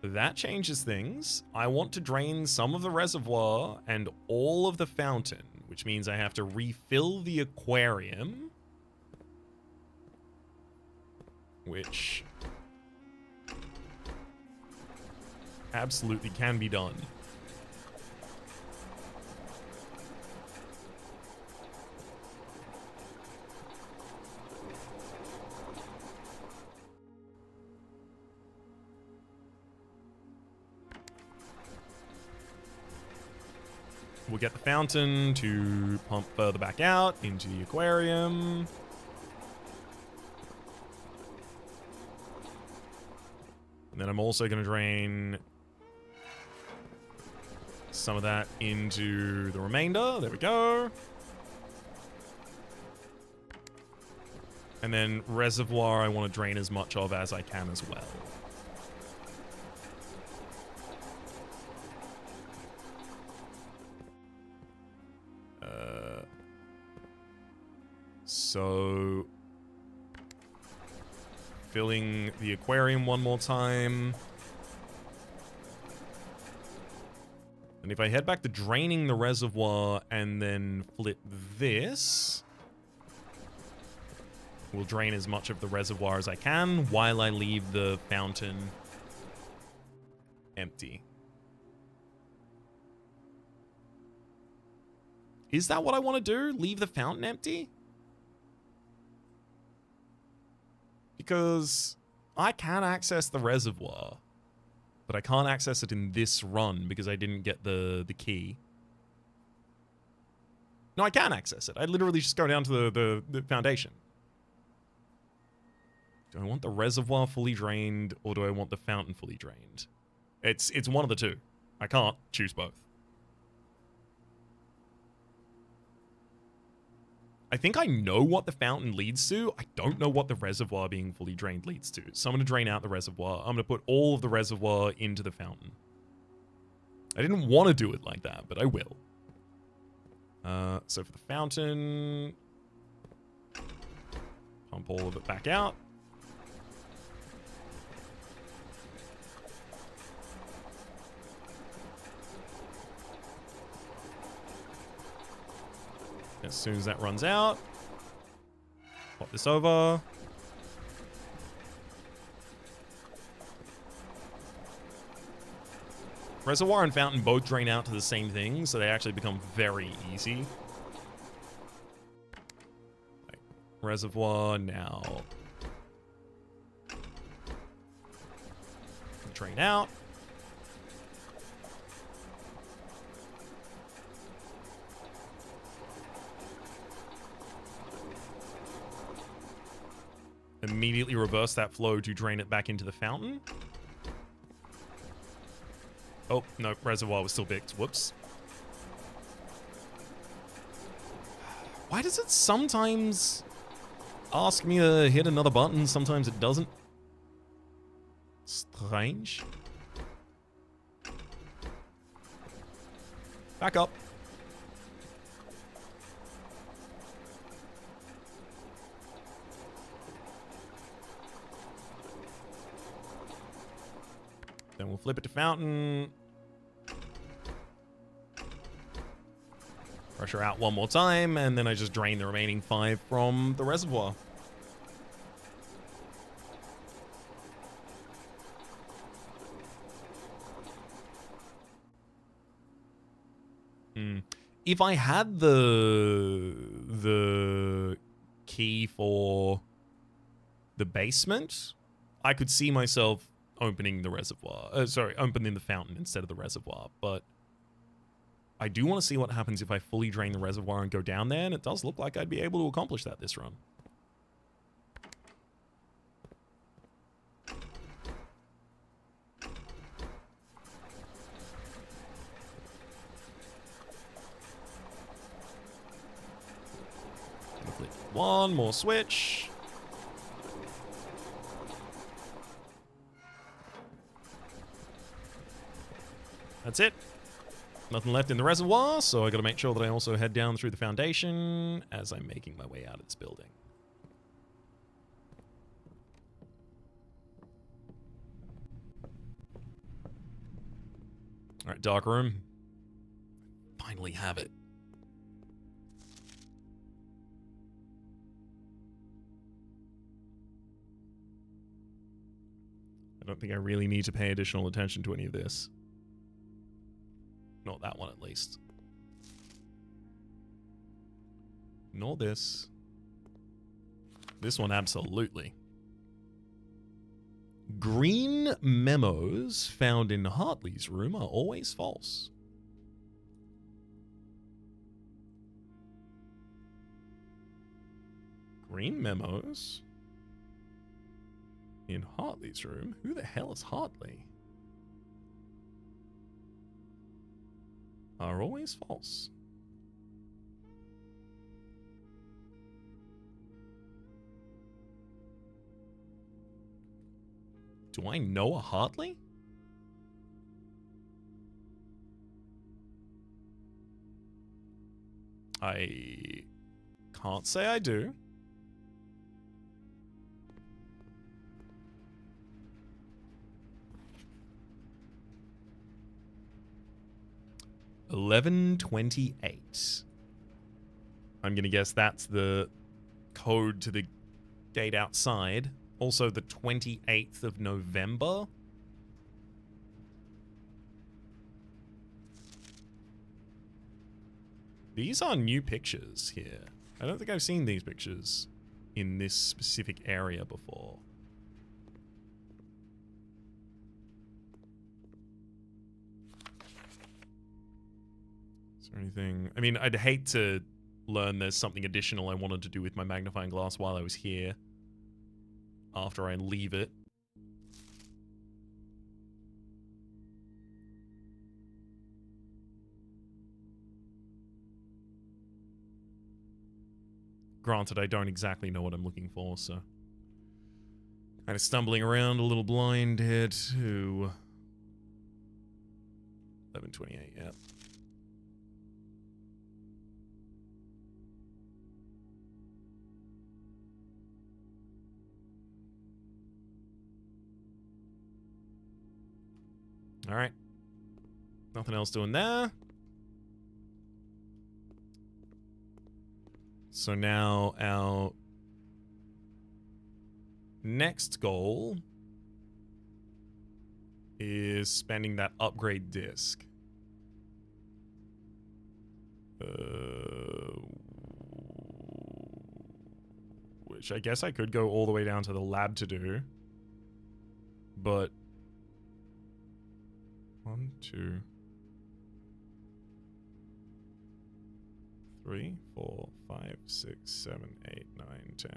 that changes things. I want to drain some of the reservoir and all of the fountain, which means I have to refill the aquarium, which absolutely can be done. We'll get the fountain to pump further back out into the aquarium. And then I'm also going to drain some of that into the remainder. There we go. And then reservoir I want to drain as much of as I can as well. So filling the aquarium one more time. And if I head back to draining the reservoir and then flip this, we'll drain as much of the reservoir as I can while I leave the fountain empty. Is that what I want to do? Leave the fountain empty? Because I can access the reservoir, but I can't access it in this run because I didn't get the key. No, I can access it. I literally just go down to the foundation. Do I want the reservoir fully drained or do I want the fountain fully drained? It's one of the two. I can't choose both. I think I know what the fountain leads to. I don't know what the reservoir being fully drained leads to. So I'm going to drain out the reservoir. I'm going to put all of the reservoir into the fountain. I didn't want to do it like that, but I will. So for the fountain, pump all of it back out. As soon as that runs out, pop this over. Reservoir and fountain both drain out to the same thing, so they actually become very easy. Right. Reservoir now. Drain out. Immediately reverse that flow to drain it back into the fountain. Oh, no, reservoir was still big. Whoops. Why does it sometimes ask me to hit another button? Sometimes it doesn't. Strange. Back up. Then we'll flip it to fountain. Pressure out one more time, and then I just drain the remaining 5 from the reservoir. If I had the key for the basement, I could see myself opening the reservoir. Sorry, opening the fountain instead of the reservoir. But I do want to see what happens if I fully drain the reservoir and go down there, and it does look like I'd be able to accomplish that this run. Flick one more switch. That's it. Nothing left in the reservoir, so I gotta make sure that I also head down through the foundation as I'm making my way out of this building. Alright, dark room. Finally have it. I don't think I really need to pay additional attention to any of this. Not that one, at least. Nor this. This one, absolutely. Green memos found in Hartley's room are always false. Green memos? In Hartley's room? Who the hell is Hartley? Are always false. Do I know a Hartley? I can't say I do. $11:28. I'm gonna guess that's the code to the gate outside. Also the 28th of November. These are new pictures here. I don't think I've seen these pictures in this specific area before. Is there anything? I mean, I'd hate to learn there's something additional I wanted to do with my magnifying glass while I was here. After I leave it. Granted, I don't exactly know what I'm looking for, so... kind of stumbling around, a little blind here to... 11:28, yeah. Alright. Nothing else doing there. So now our next goal is spending that upgrade disc. Which I guess I could go all the way down to the lab to do. But 1, 2, 3, 4, 5, 6, 7, 8, 9, 10,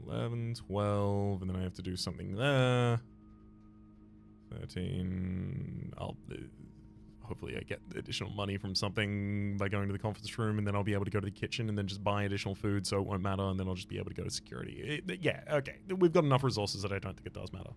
11, 12, and then I have to do something there. 13. Hopefully I get additional money from something by going to the conference room, and then I'll be able to go to the kitchen and then just buy additional food, so it won't matter, and then I'll just be able to go to security. Yeah, okay. We've got enough resources that I don't think it does matter.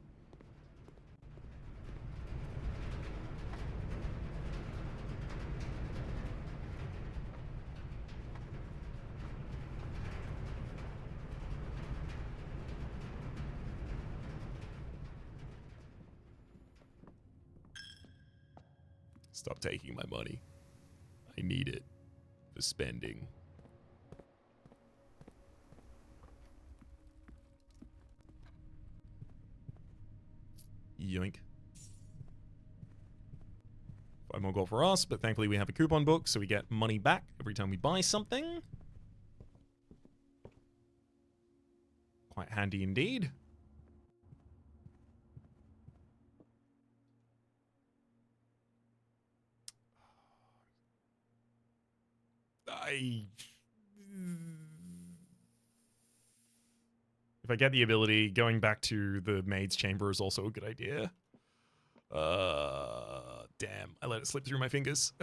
Stop taking my money. I need it for spending. Yoink. 5 more gold for us, but thankfully we have a coupon book, so we get money back every time we buy something. Quite handy indeed. If I get the ability, going back to the maid's chamber is also a good idea. Damn, I let it slip through my fingers.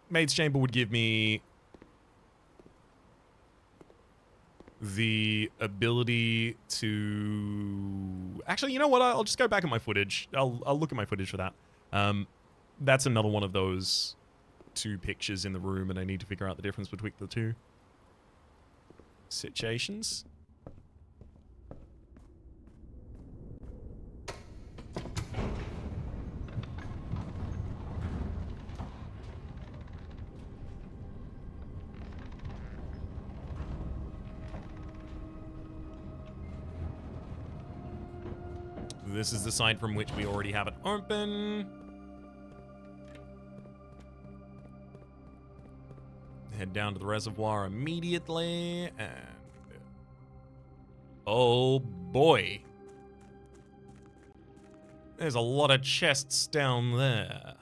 Maid's chamber would give me the ability to... Actually, you know what? I'll just go back at my footage. I'll look at my footage for that. That's another one of those 2 pictures in the room, and I need to figure out the difference between the 2 situations. This is the side from which we already have it open. Head down to the reservoir immediately, and... oh boy. There's a lot of chests down there.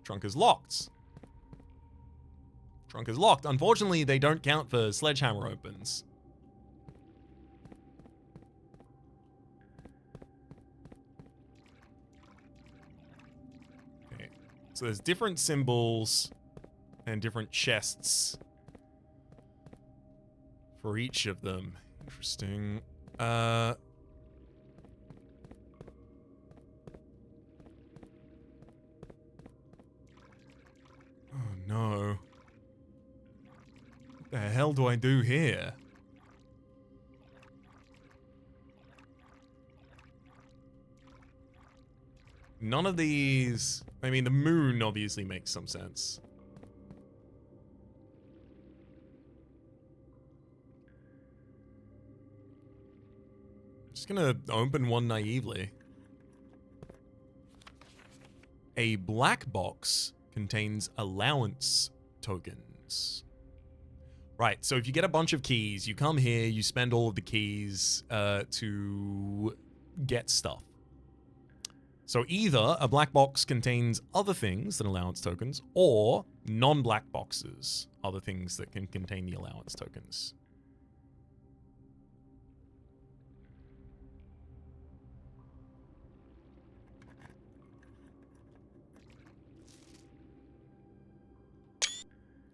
Trunk is locked. Trunk is locked. Unfortunately, they don't count for sledgehammer opens. Okay. So there's different symbols and different chests for each of them. Interesting. Oh no. What the hell do I do here? None of these... I mean, the moon obviously makes some sense. Just gonna open one naively. A black box contains allowance tokens. Right, so if you get a bunch of keys, you come here, you spend all of the keys to get stuff. So either a black box contains other things than allowance tokens, or non-black boxes, other things that can contain the allowance tokens.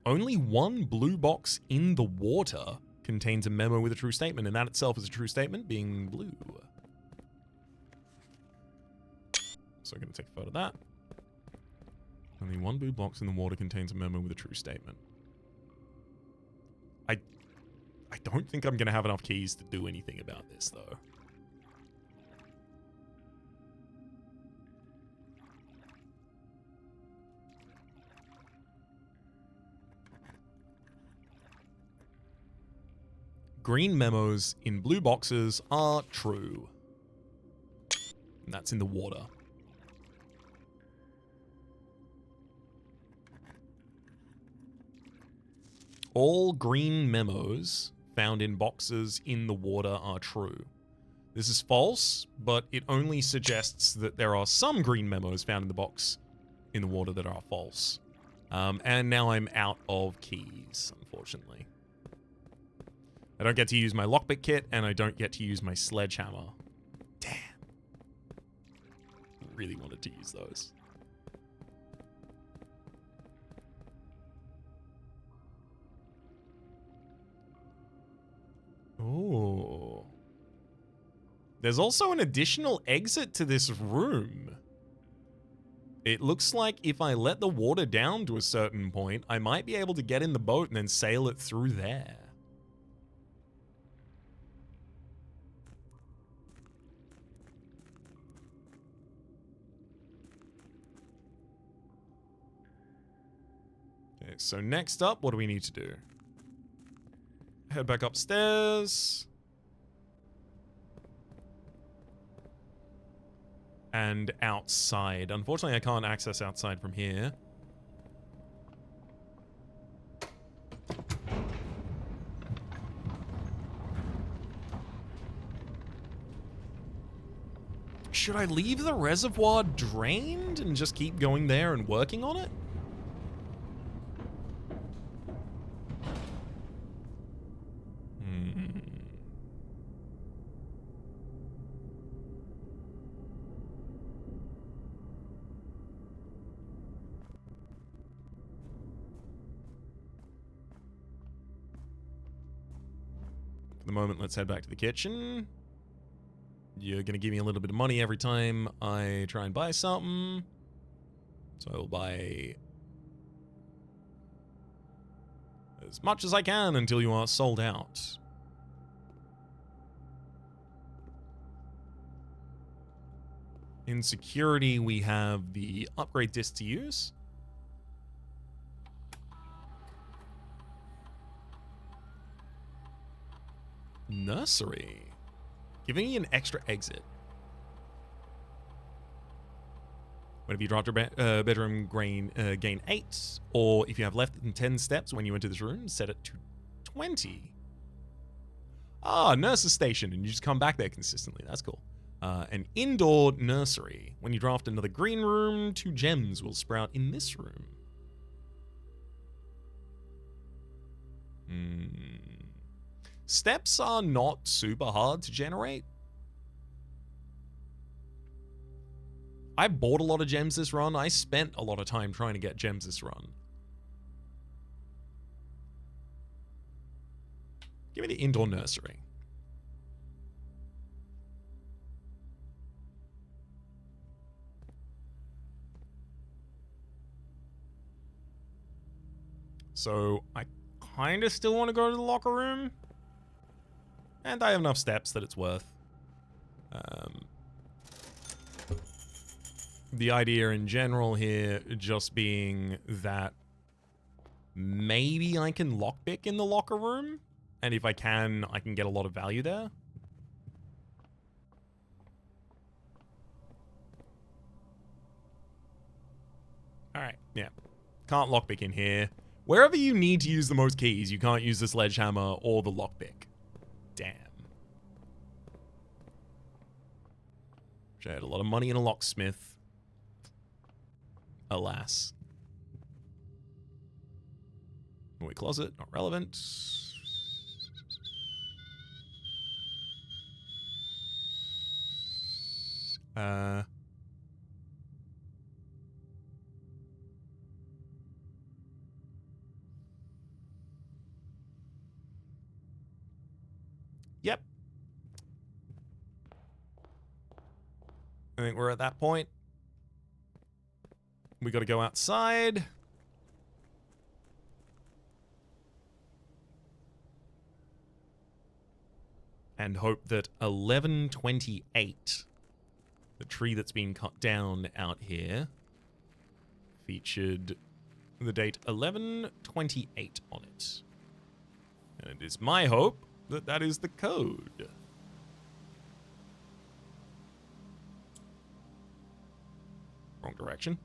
Only one blue box in the water contains a memo with a true statement, and that itself is a true statement, being blue. So I'm going to take a photo of that. Only one blue box in the water contains a memo with a true statement. I don't think I'm going to have enough keys to do anything about this, though. Green memos in blue boxes are true. And that's in the water. All green memos found in boxes in the water are true. This is false, but it only suggests that there are some green memos found in the box in the water that are false. And now I'm out of keys, unfortunately. I don't get to use my lockpick kit, and I don't get to use my sledgehammer. Damn. Really wanted to use those. Oh. There's also an additional exit to this room. It looks like if I let the water down to a certain point, I might be able to get in the boat and then sail it through there. Okay, so next up, what do we need to do? Head back upstairs. And outside. Unfortunately, I can't access outside from here. Should I leave the reservoir drained and just keep going there and working on it? For the moment, let's head back to the kitchen. You're going to give me a little bit of money every time I try and buy something. So I'll buy as much as I can until you are sold out. In security, we have the upgrade disc to use. Nursery. Giving me an extra exit. Whenever you drop your bedroom, gain 8. Or if you have less than 10 steps when you enter this room, set it to 20. Ah, nurse's station, and you just come back there consistently. That's cool. An indoor nursery. When you draft another green room, 2 gems will sprout in this room. Steps are not super hard to generate. I bought a lot of gems this run. I spent a lot of time trying to get gems this run. Give me the indoor nursery. So I kind of still want to go to the locker room. And I have enough steps that it's worth. The idea in general here just being that maybe I can lockpick in the locker room. And if I can get a lot of value there. Alright, yeah. Can't lockpick in here. Wherever you need to use the most keys, you can't use the sledgehammer or the lockpick. Damn. I had a lot of money in a locksmith. Alas. Toy closet, not relevant. Yep. I think we're at that point. We got to go outside. And hope that 1128, the tree that's been cut down out here, featured the date 1128 on it. And it is my hope that that is the code. Wrong direction.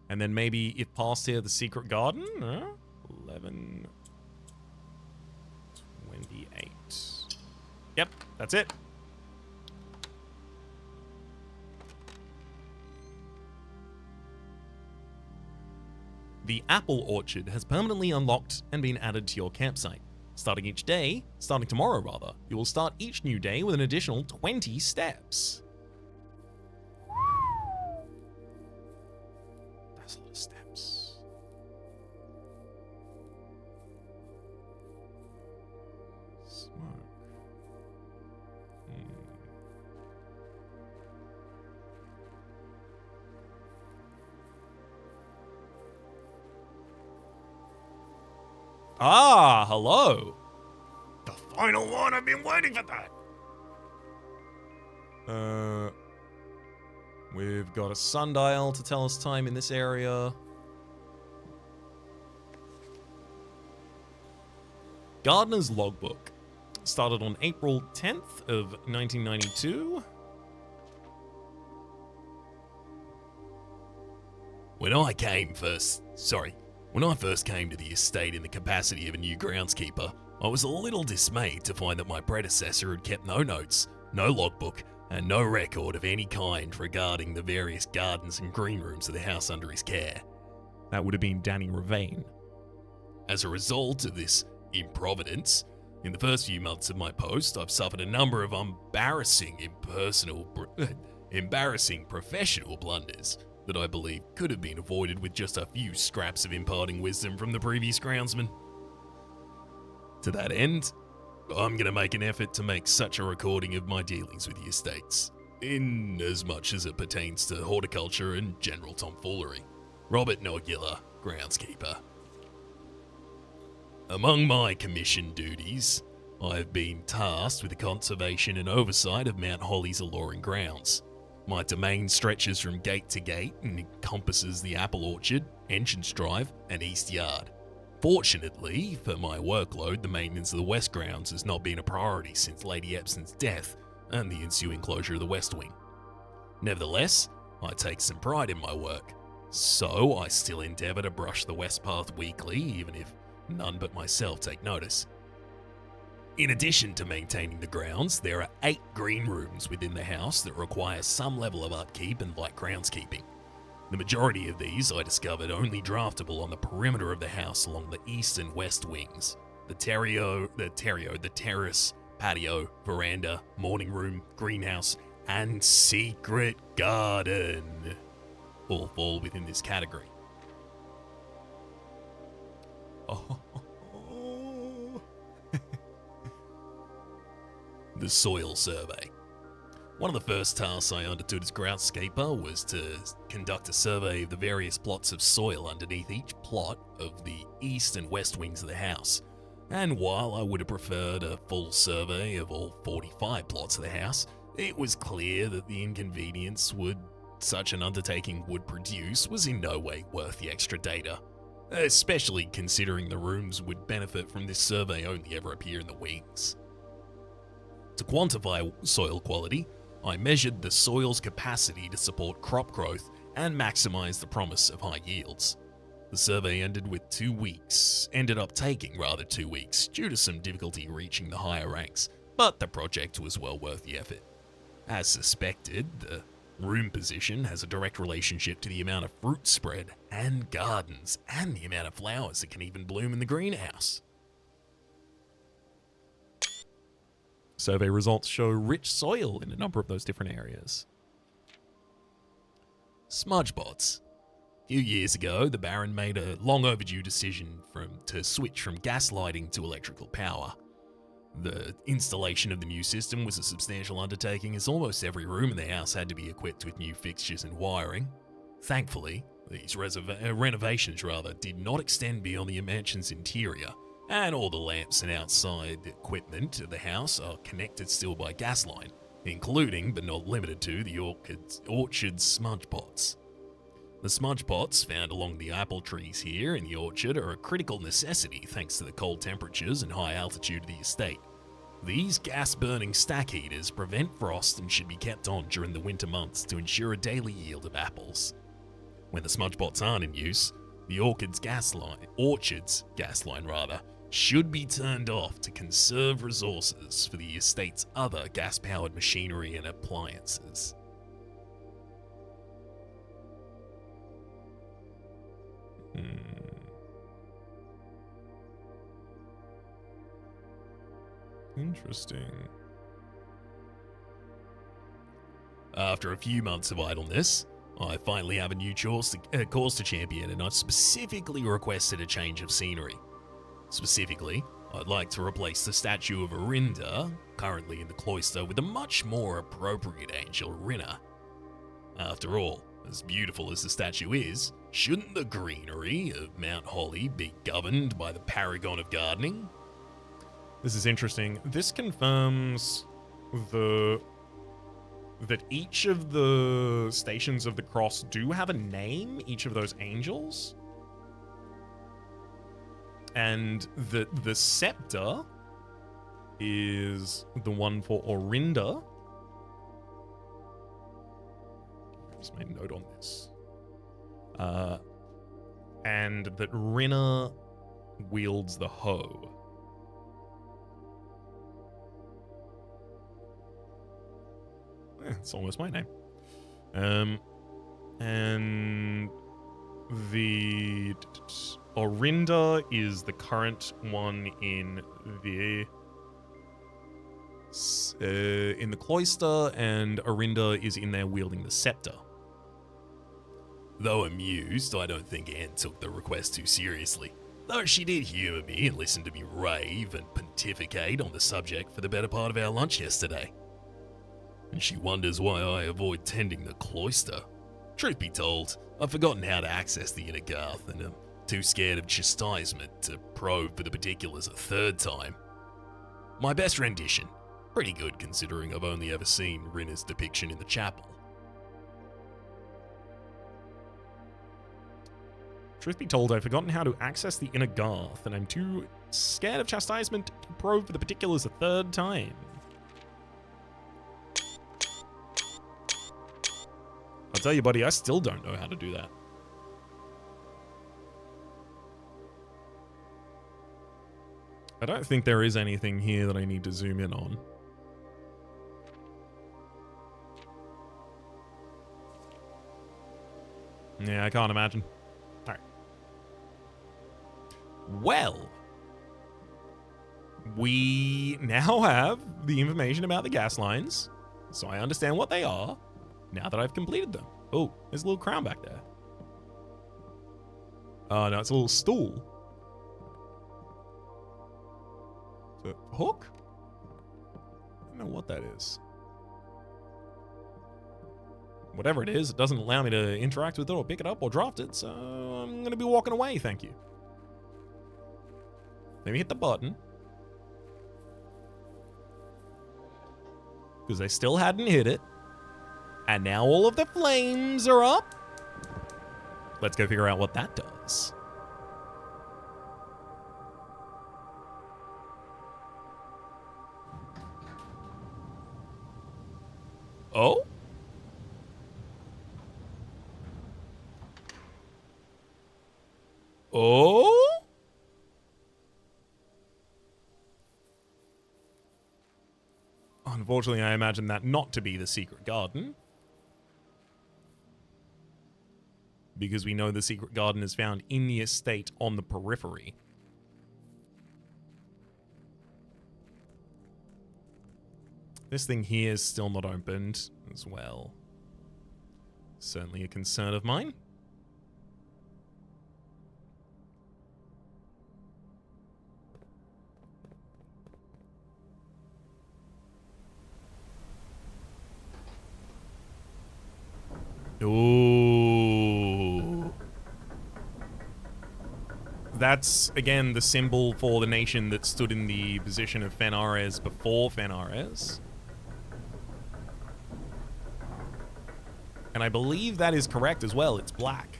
And then maybe if past here, the secret garden. 1128. Yep, that's it. The apple orchard has permanently unlocked and been added to your campsite. Starting tomorrow rather, you will start each new day with an additional 20 steps. That's a lot of steps. Smoke. Ah, hello. The final one. I've been waiting for that. We've got a sundial to tell us time in this area. Gardener's logbook. Started on April 10th of 1992. When I first came to the estate in the capacity of a new groundskeeper, I was a little dismayed to find that my predecessor had kept no notes, no logbook, and no record of any kind regarding the various gardens and green rooms of the house under his care. That would have been Danny Ravane. As a result of this improvidence, in the first few months of my post, I've suffered a number of embarrassing professional blunders that I believe could have been avoided with just a few scraps of imparting wisdom from the previous groundsman. To that end, I'm going to make an effort to make such a recording of my dealings with the estates, in as much as it pertains to horticulture and general tomfoolery. Robert Nogula, groundskeeper. Among my commission duties, I have been tasked with the conservation and oversight of Mount Holly's alluring grounds. My domain stretches from gate to gate and encompasses the apple orchard, entrance drive, and east yard. Fortunately for my workload, the maintenance of the west grounds has not been a priority since Lady Epson's death and the ensuing closure of the west wing. Nevertheless, I take some pride in my work, so I still endeavour to brush the west path weekly, even if none but myself take notice. In addition to maintaining the grounds, there are 8 green rooms within the house that require some level of upkeep and light groundskeeping. The majority of these I discovered only draftable on the perimeter of the house along the east and west wings. The terrace, patio, veranda, morning room, greenhouse, and secret garden all fall within this category. Oh. The soil survey. One of the first tasks I undertook as groundskeeper was to conduct a survey of the various plots of soil underneath each plot of the east and west wings of the house. And while I would have preferred a full survey of all 45 plots of the house, it was clear that the inconvenience such an undertaking would produce was in no way worth the extra data, especially considering the rooms would benefit from this survey only ever appear in the wings. To quantify soil quality, I measured the soil's capacity to support crop growth and maximize the promise of high yields. The survey ended up taking 2 weeks due to some difficulty reaching the higher ranks, but the project was well worth the effort. As suspected, the room position has a direct relationship to the amount of fruit spread and gardens and the amount of flowers that can even bloom in the greenhouse. Survey results show rich soil in a number of those different areas. Smudge bots. A few years ago, the Baron made a long overdue decision to switch from gas lighting to electrical power. The installation of the new system was a substantial undertaking, as almost every room in the house had to be equipped with new fixtures and wiring. Thankfully, these renovations did not extend beyond the mansion's interior, and all the lamps and outside equipment of the house are connected still by gas line, including but not limited to the orchard smudge pots. The smudge pots found along the apple trees here in the orchard are a critical necessity thanks to the cold temperatures and high altitude of the estate. These gas-burning stack heaters prevent frost and should be kept on during the winter months to ensure a daily yield of apples. When the smudge pots aren't in use, the orchard's gas line should be turned off to conserve resources for the estate's other gas-powered machinery and appliances. Interesting. After a few months of idleness, I finally have a new cause to champion, and I specifically requested a change of scenery. Specifically, I'd like to replace the statue of Orinda, currently in the cloister, with a much more appropriate angel, Rinna. After all, as beautiful as the statue is, shouldn't the greenery of Mount Holly be governed by the paragon of gardening? This is interesting. This confirms that each of the stations of the cross do have a name, each of those angels. And the scepter is the one for Orinda. I just made a note on this. And that Rinna wields the hoe. It's almost my name. And the Orinda is the current one in the cloister, and Orinda is in there wielding the scepter. Though amused, I don't think Anne took the request too seriously, though she did humour me and listen to me rave and pontificate on the subject for the better part of our lunch yesterday. And she wonders why I avoid tending the cloister. Truth be told, I've forgotten how to access the inner garth, and I'm too scared of chastisement to probe for the particulars a third time. My best rendition. Pretty good considering I've only ever seen Rinna's depiction in the chapel. Truth be told, I've forgotten how to access the inner garth, and I'm too scared of chastisement to probe for the particulars a third time. I'll tell you, buddy, I still don't know how to do that. I don't think there is anything here that I need to zoom in on. Yeah, I can't imagine. All right. Well, we now have the information about the gas lines, so I understand what they are now that I've completed them. Oh, there's a little crown back there. Oh, no, it's a little stool. Is it a hook? I don't know what that is. Whatever it is, it doesn't allow me to interact with it or pick it up or draft it, so I'm going to be walking away, thank you. Let me hit the button. Because I still hadn't hit it. And now all of the flames are up. Let's go figure out what that does. Oh? Oh? Unfortunately, I imagine that not to be the secret garden. Because we know the secret garden is found in the estate on the periphery. This thing here is still not opened as well. Certainly a concern of mine. Ooh. That's, again, the symbol for the nation that stood in the position of Fenares before Fenares. And I believe that is correct as well. It's black.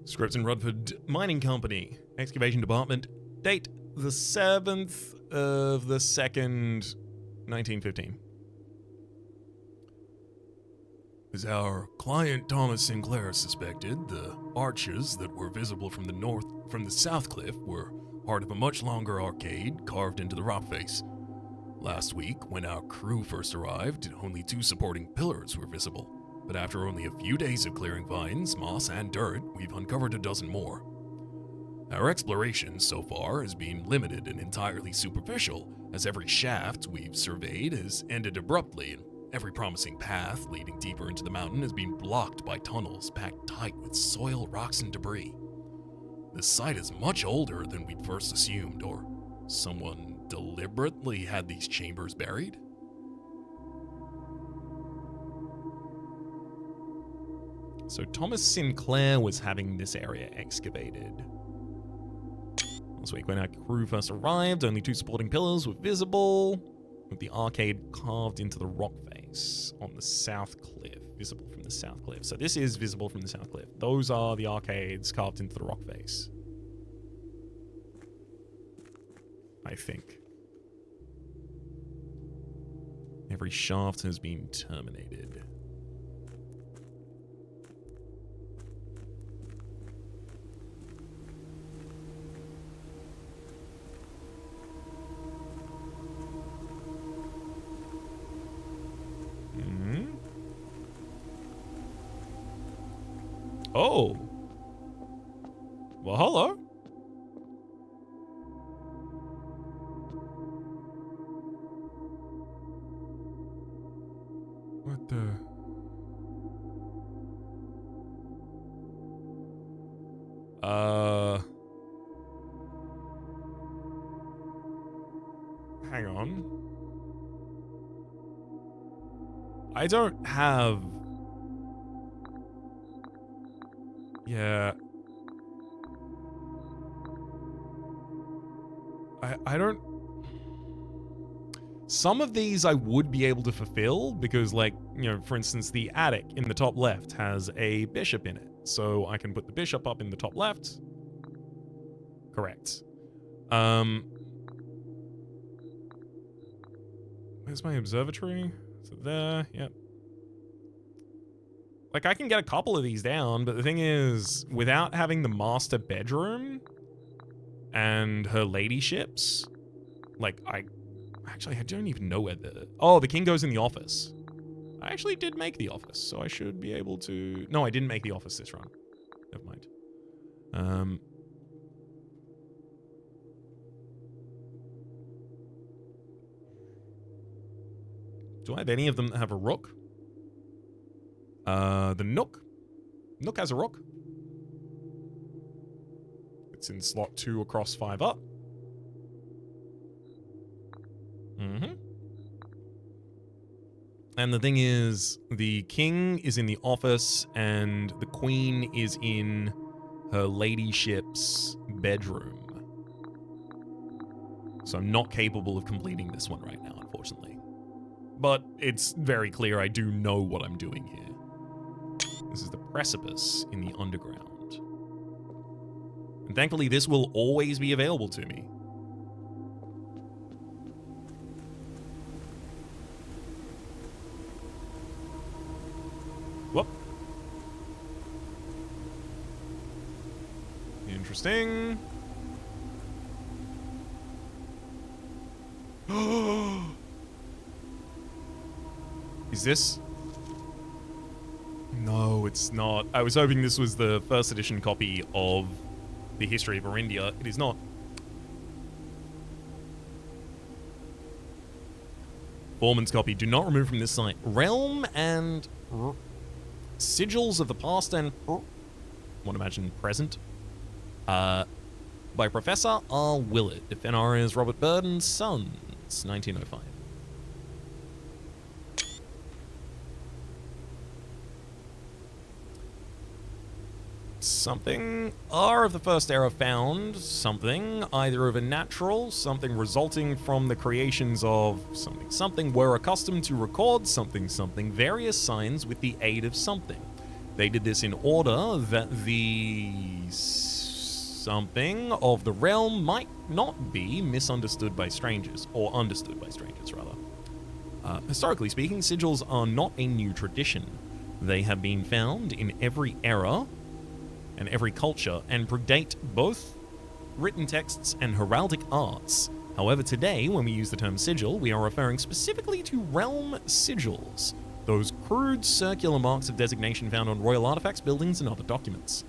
Scripps and Rudford Mining Company, Excavation Department, date the 7th of the 2nd, 1915. As our client Thomas Sinclair suspected, the arches that were visible from the south cliff were part of a much longer arcade carved into the rock face. Last week, when our crew first arrived, only 2 supporting pillars were visible. But after only a few days of clearing vines, moss, and dirt, we've uncovered a dozen more. Our exploration so far has been limited and entirely superficial, as every shaft we've surveyed has ended abruptly, and every promising path leading deeper into the mountain has been blocked by tunnels packed tight with soil, rocks, and debris. This site is much older than we'd first assumed, or someone deliberately had these chambers buried? So Thomas Sinclair was having this area excavated. Last week when our crew first arrived, only 2 supporting pillars were visible, with the arcade carved into the rock face on the south cliff, visible from the south cliff. So this is visible from the south cliff. Those are the arcades carved into the rock face. I think. Every shaft has been terminated. Hmm. Oh. Well, hello. What the? Hang on. I don't have... Yeah. I don't... Some of these I would be able to fulfill because, like, you know, for instance, the attic in the top left has a bishop in it. So I can put the bishop up in the top left. Correct. Where's my observatory? Is it there? Yep. Like, I can get a couple of these down, but the thing is, without having the master bedroom and her ladyships, like, Actually, I don't even know where the... Oh, the king goes in the office. I actually did make the office, so I should be able to... No, I didn't make the office this run. Never mind. Do I have any of them that have a rook? The Nook. Nook has a rook. It's in slot 2 across 5 up. Mm-hmm. And the thing is, the king is in the office and the queen is in her ladyship's bedroom. So I'm not capable of completing this one right now, unfortunately. But it's very clear I do know what I'm doing here. This is the precipice in the underground. And thankfully, this will always be available to me. Whoop. Interesting. Is this? No, it's not. I was hoping this was the first edition copy of the History of Arindia. It is not. Foreman's copy. Do not remove from this site. Realm and Sigils of the Past and... want to imagine present. By Professor R. Willard. FNR is Robert Burden's Sons. 1905. Something. R of the first era found something, either of a natural, something resulting from the creations of something, something, were accustomed to record something, something, various signs with the aid of something. They did this in order that the something of the realm might not be misunderstood by strangers, or understood by strangers, rather. Historically speaking, sigils are not a new tradition. They have been found in every era and every culture, and predate both written texts and heraldic arts. However, today, when we use the term sigil, we are referring specifically to realm sigils, those crude circular marks of designation found on royal artifacts, buildings, and other documents.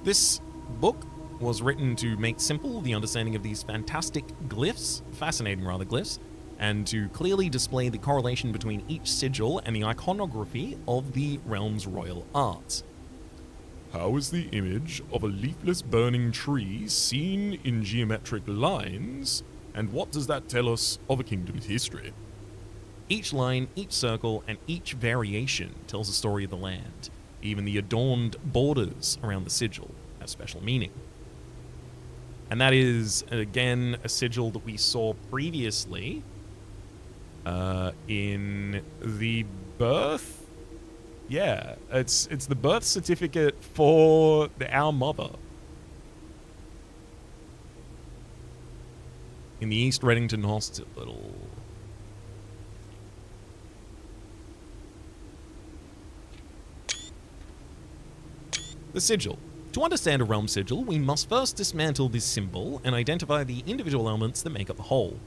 This book was written to make simple the understanding of these fantastic glyphs, fascinating rather glyphs, and to clearly display the correlation between each sigil and the iconography of the realm's royal art. How is the image of a leafless burning tree seen in geometric lines, and what does that tell us of a kingdom's history? Each line, each circle, and each variation tells a story of the land. Even the adorned borders around the sigil have special meaning. And that is, again, a sigil that we saw previously in the birth. Yeah, it's the birth certificate for our mother. In the East Reddington Hospital. The sigil. To understand a realm sigil, we must first dismantle this symbol and identify the individual elements that make up the whole.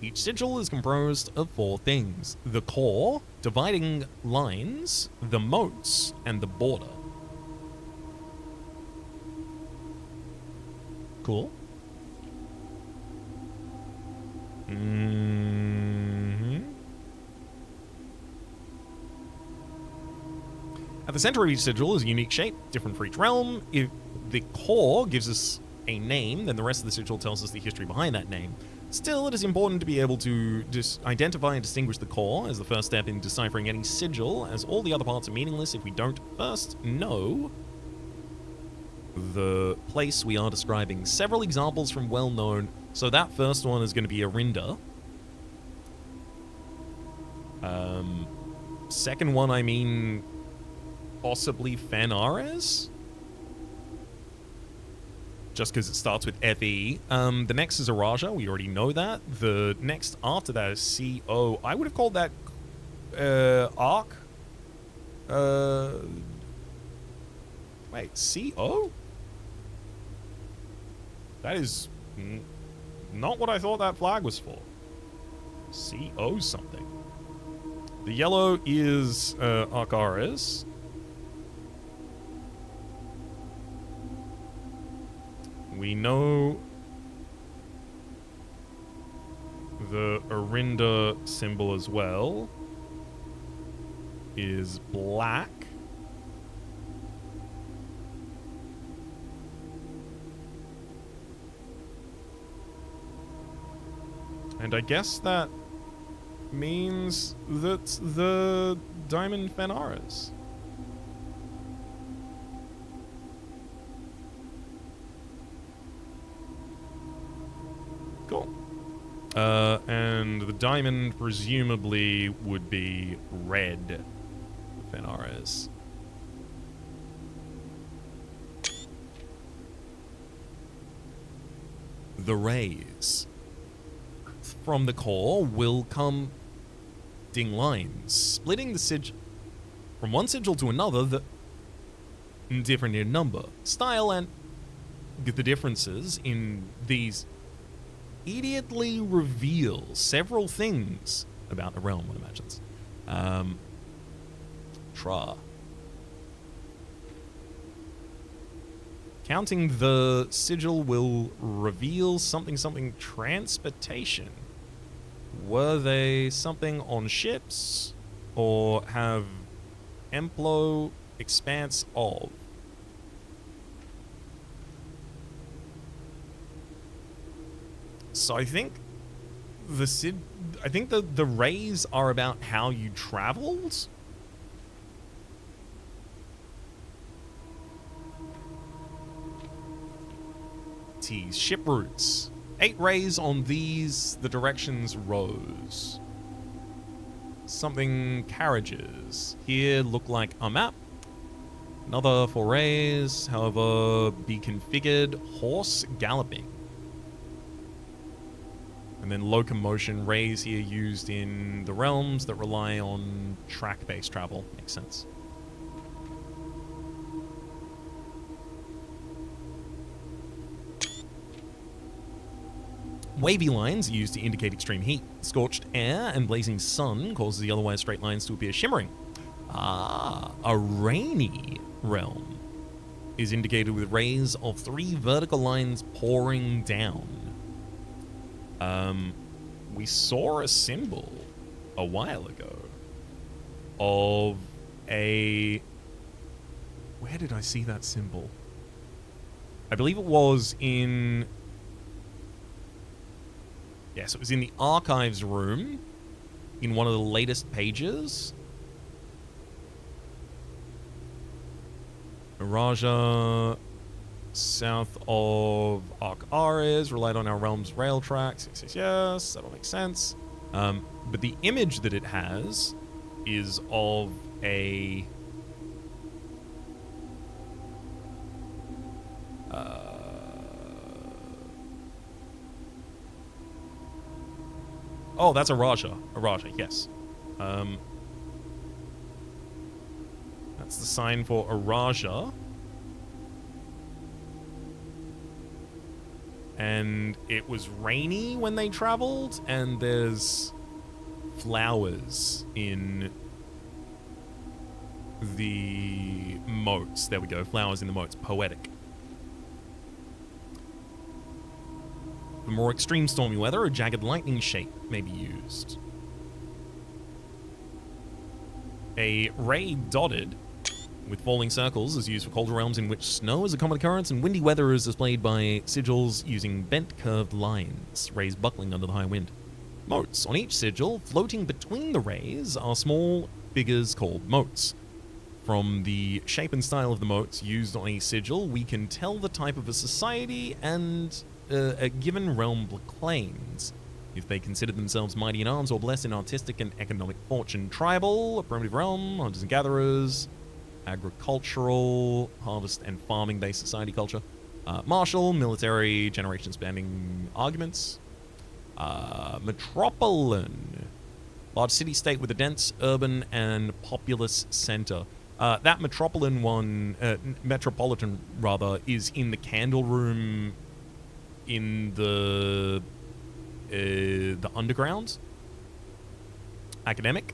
Each sigil is composed of 4 things: the core, dividing lines, the moats, and the border. Cool. At the center of each sigil is a unique shape, different for each realm. If the core gives us a name, then the rest of the sigil tells us the history behind that name. Still, it is important to be able to identify and distinguish the core as the first step in deciphering any sigil, as all the other parts are meaningless if we don't first know the place we are describing. Several examples from well-known. So that first one is going to be Arinda. Second one, I mean, possibly Fanares? Just because it starts with FE. The next is Araja, we already know that. The next after that is CO. I would have called that Arc. Wait, CO? That is not what I thought that flag was for. CO something. The yellow is Arcaris. We know the Arinda symbol as well is black. And I guess that means that the Diamond Fanaris. Cool. And the diamond presumably would be red Fanaris. The rays from the core will come lines, splitting the sigil from one sigil to another that different in number, style, and the differences in these immediately reveal several things about the realm, one imagines. Counting the sigil will reveal something transportation. Were they something on ships, or have Emplo expanse of? So I think the rays are about how you traveled. Ship routes. 8 rays on these, the directions rose. Something carriages. Here look like a map. Another 4 rays, however, be configured horse galloping. And then locomotion rays here used in the realms that rely on track-based travel. Makes sense. Wavy lines are used to indicate extreme heat. Scorched air and blazing sun causes the otherwise straight lines to appear shimmering. A rainy realm is indicated with rays of 3 vertical lines pouring down. We saw a symbol a while ago of a... Where did I see that symbol? I believe it was in... Yes, it was in the archives room in one of the latest pages. Raja, south of Arcaris, relied on our realm's rail tracks. Yes, that'll make sense. But the image that it has is of a... Oh, that's a Raja. A Raja, yes. That's the sign for a Raja. and it was rainy when they traveled, and there's flowers in the moats. There we go, flowers in the moats. Poetic. For more extreme stormy weather, a jagged lightning shape may be used. A ray dotted with falling circles is used for colder realms in which snow is a common occurrence, and windy weather is displayed by sigils using bent curved lines, rays buckling under the high wind. Moats. On each sigil, floating between the rays, are small figures called moats. From the shape and style of the moats used on a sigil, we can tell the type of a society and a given realm claims. If they consider themselves mighty in arms or blessed in artistic and economic fortune. Tribal, a primitive realm, hunters and gatherers. Agricultural, harvest and farming-based society culture. Martial, military, generation-spanning arguments. Metropolitan, large city-state with a dense urban and populous center. That metropolitan rather, is in the candle room in the underground. Academic,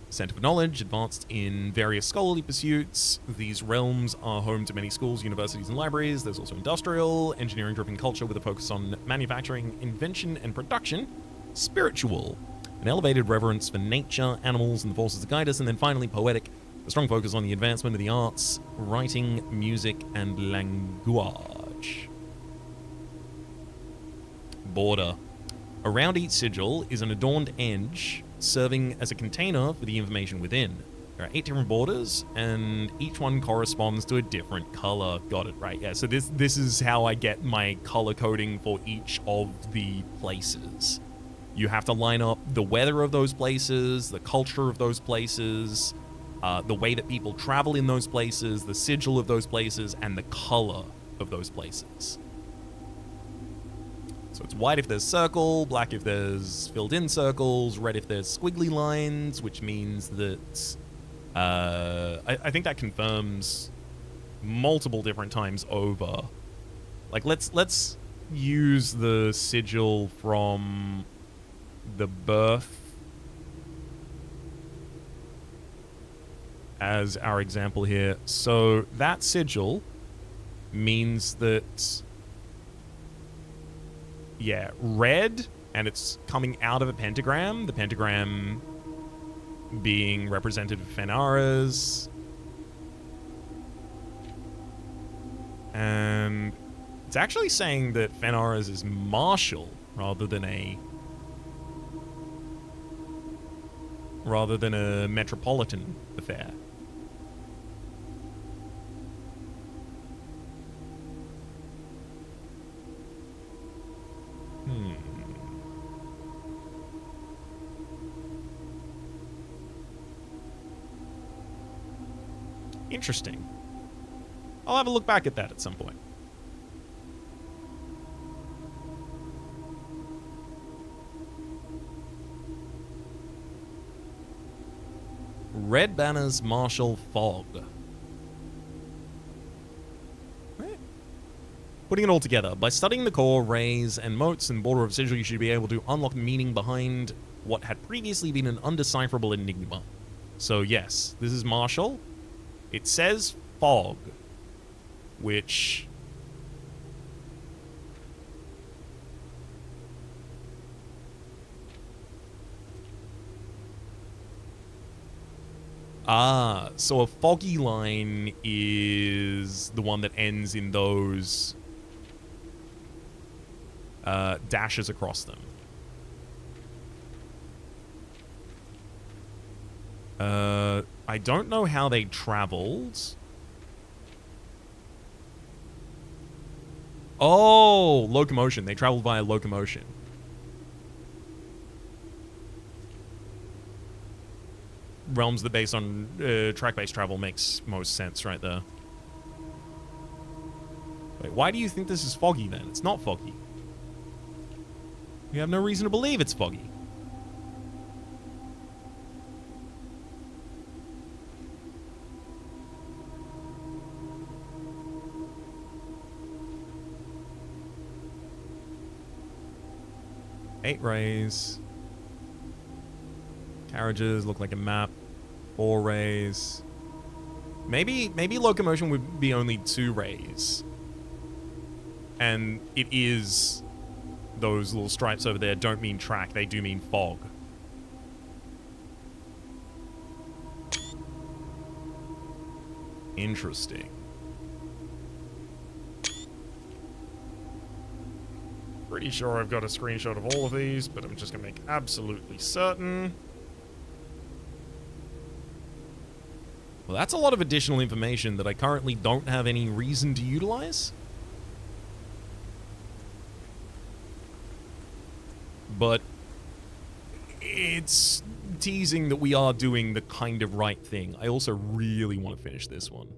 center for knowledge, advanced in various scholarly pursuits. These realms are home to many schools, universities, and libraries. There's also industrial, engineering-driven culture with a focus on manufacturing, invention, and production. Spiritual, an elevated reverence for nature, animals, and the forces that guide us. And then finally, poetic, a strong focus on the advancement of the arts, writing, music, and language. Border. Around each sigil is an adorned edge serving as a container for the information within. There are 8 different borders, and each one corresponds to a different color. Got it, right? Yeah, so this is how I get my color coding for each of the places. You have to line up the weather of those places, the culture of those places, the way that people travel in those places, the sigil of those places, and the color of those places. So it's white if there's circle, black if there's filled in circles, red if there's squiggly lines, which means that I think that confirms multiple different times over. Like let's use the sigil from the birth as our example here. So that sigil means that, yeah, red, and it's coming out of a pentagram. The pentagram being represented with Fenaras. And it's actually saying that Fenaras is martial rather than a metropolitan affair. Interesting. I'll have a look back at that at some point. Red banners, martial, fog. Putting it all together, by studying the core, rays, and moats and border of sigil, you should be able to unlock the meaning behind what had previously been an undecipherable enigma. So yes, this is martial. It says fog, which... so a foggy line is the one that ends in those dashes across them. I don't know how they traveled. Oh, locomotion. They traveled via locomotion. Realms that based on track-based travel makes most sense right there. Wait, why do you think this is foggy then? It's not foggy. We have no reason to believe it's foggy. 8 rays. Carriages look like a map. 4 rays. Maybe locomotion would be only 2 rays. And it is... Those little stripes over there don't mean track, they do mean fog. Interesting. Pretty sure I've got a screenshot of all of these, but I'm just going to make absolutely certain. Well, that's a lot of additional information that I currently don't have any reason to utilize. But it's teasing that we are doing the kind of right thing. I also really want to finish this one.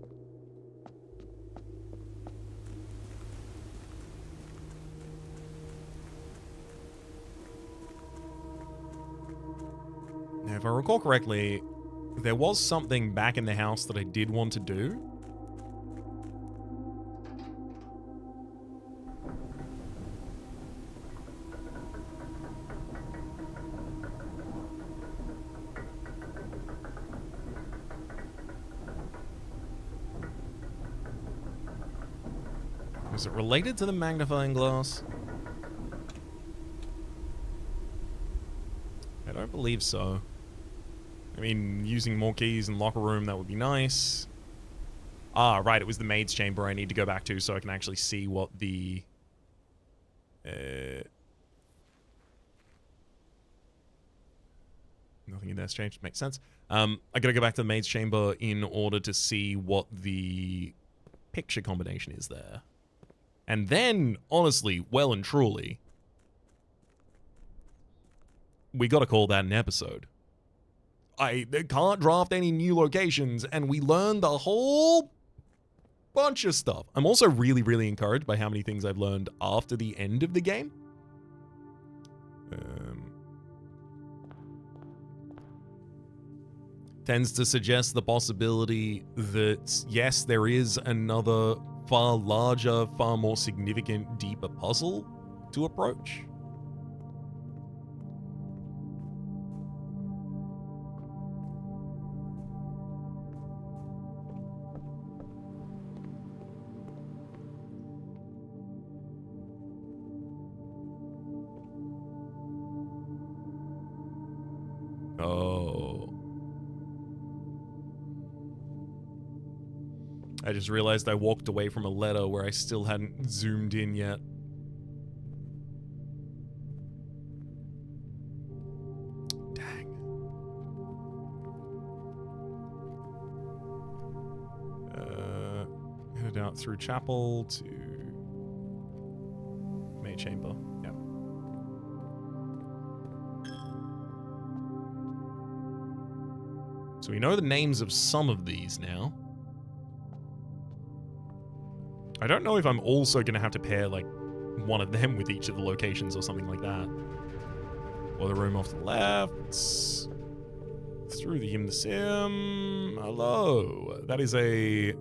Now, if I recall correctly, there was something back in the house that I did want to do. Was it related to the magnifying glass? I don't believe so. I mean, using more keys in locker room, that would be nice. Ah, right, it was the maid's chamber I need to go back to so I can actually see what the... Nothing in there's changed. Makes sense. I gotta go back to the maid's chamber in order to see what the picture combination is there. And then, honestly, well and truly, we gotta call that an episode. I can't draft any new locations, and we learned a whole bunch of stuff. I'm also really, really encouraged by how many things I've learned after the end of the game. Tends to suggest the possibility that, yes, there is another far larger, far more significant, deeper puzzle to approach. Oh. I just realized I walked away from a letter where I still hadn't zoomed in yet. Dang. Headed out through chapel to May Chamber. Yep. So we know the names of some of these now. I don't know if I'm also going to have to pair, like, one of them with each of the locations or something like that. Or the room off to the left. Through the Yim the Sim. Hello. That is a...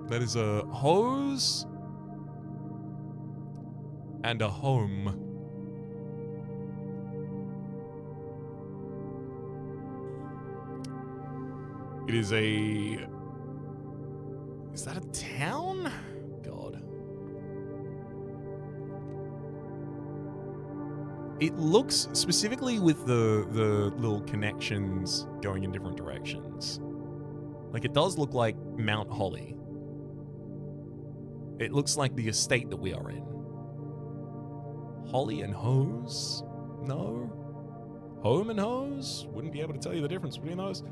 That is a hose. And a home. It is a... Is that a town? God. It looks, specifically with the little connections going in different directions, like it does look like Mount Holly. It looks like the estate that we are in. Holly and Hose? No? Home and Hose? Wouldn't be able to tell you the difference between those.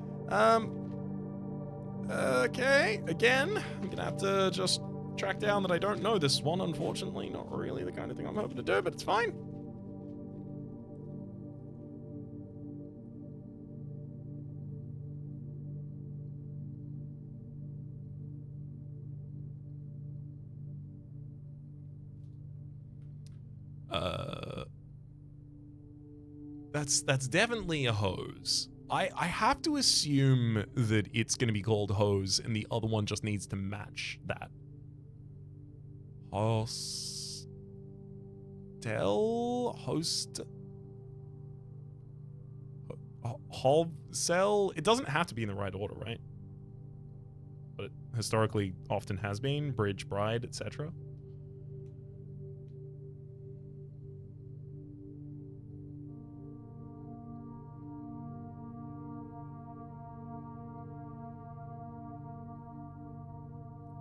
Okay, again, I'm gonna have to just track down that I don't know this one, unfortunately. Not really the kind of thing I'm hoping to do, but it's fine. That's definitely a hose. I have to assume that it's going to be called hose and the other one just needs to match that. Hose. host, hov, cell. It doesn't have to be in the right order, right? But it historically often has been. Bridge, bride, etc.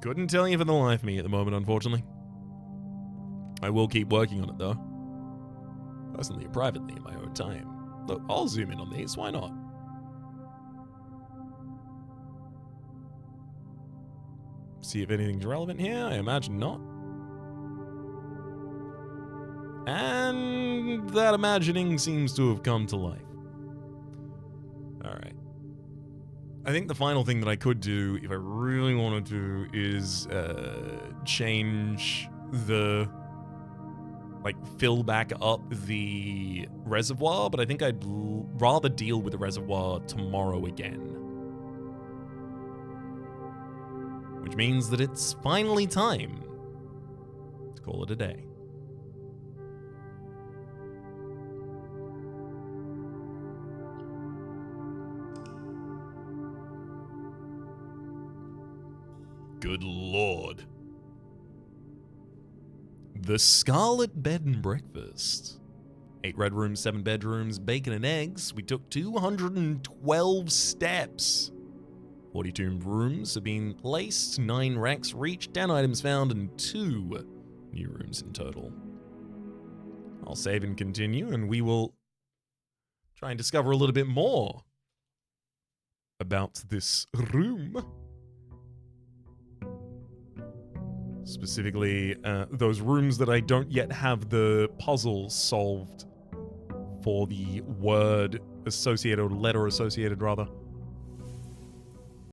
Couldn't tell you for the life of me at the moment, unfortunately. I will keep working on it, though. Personally or privately in my own time. Look, I'll zoom in on these, why not? See if anything's relevant here. I imagine not. And that imagining seems to have come to life. Alright. I think the final thing that I could do, if I really wanted to, is change the... like, fill back up the reservoir, but I think I'd rather deal with the reservoir tomorrow again. Which means that it's finally time to call it a day. Good lord. The Scarlet Bed and Breakfast. 8 red rooms, 7 bedrooms, bacon and eggs. We took 212 steps. 42 rooms have been placed, 9 racks reached, 10 items found, and 2 new rooms in total. I'll save and continue, and we will try and discover a little bit more about this room. Specifically, those rooms that I don't yet have the puzzle solved for the word associated, or letter associated rather.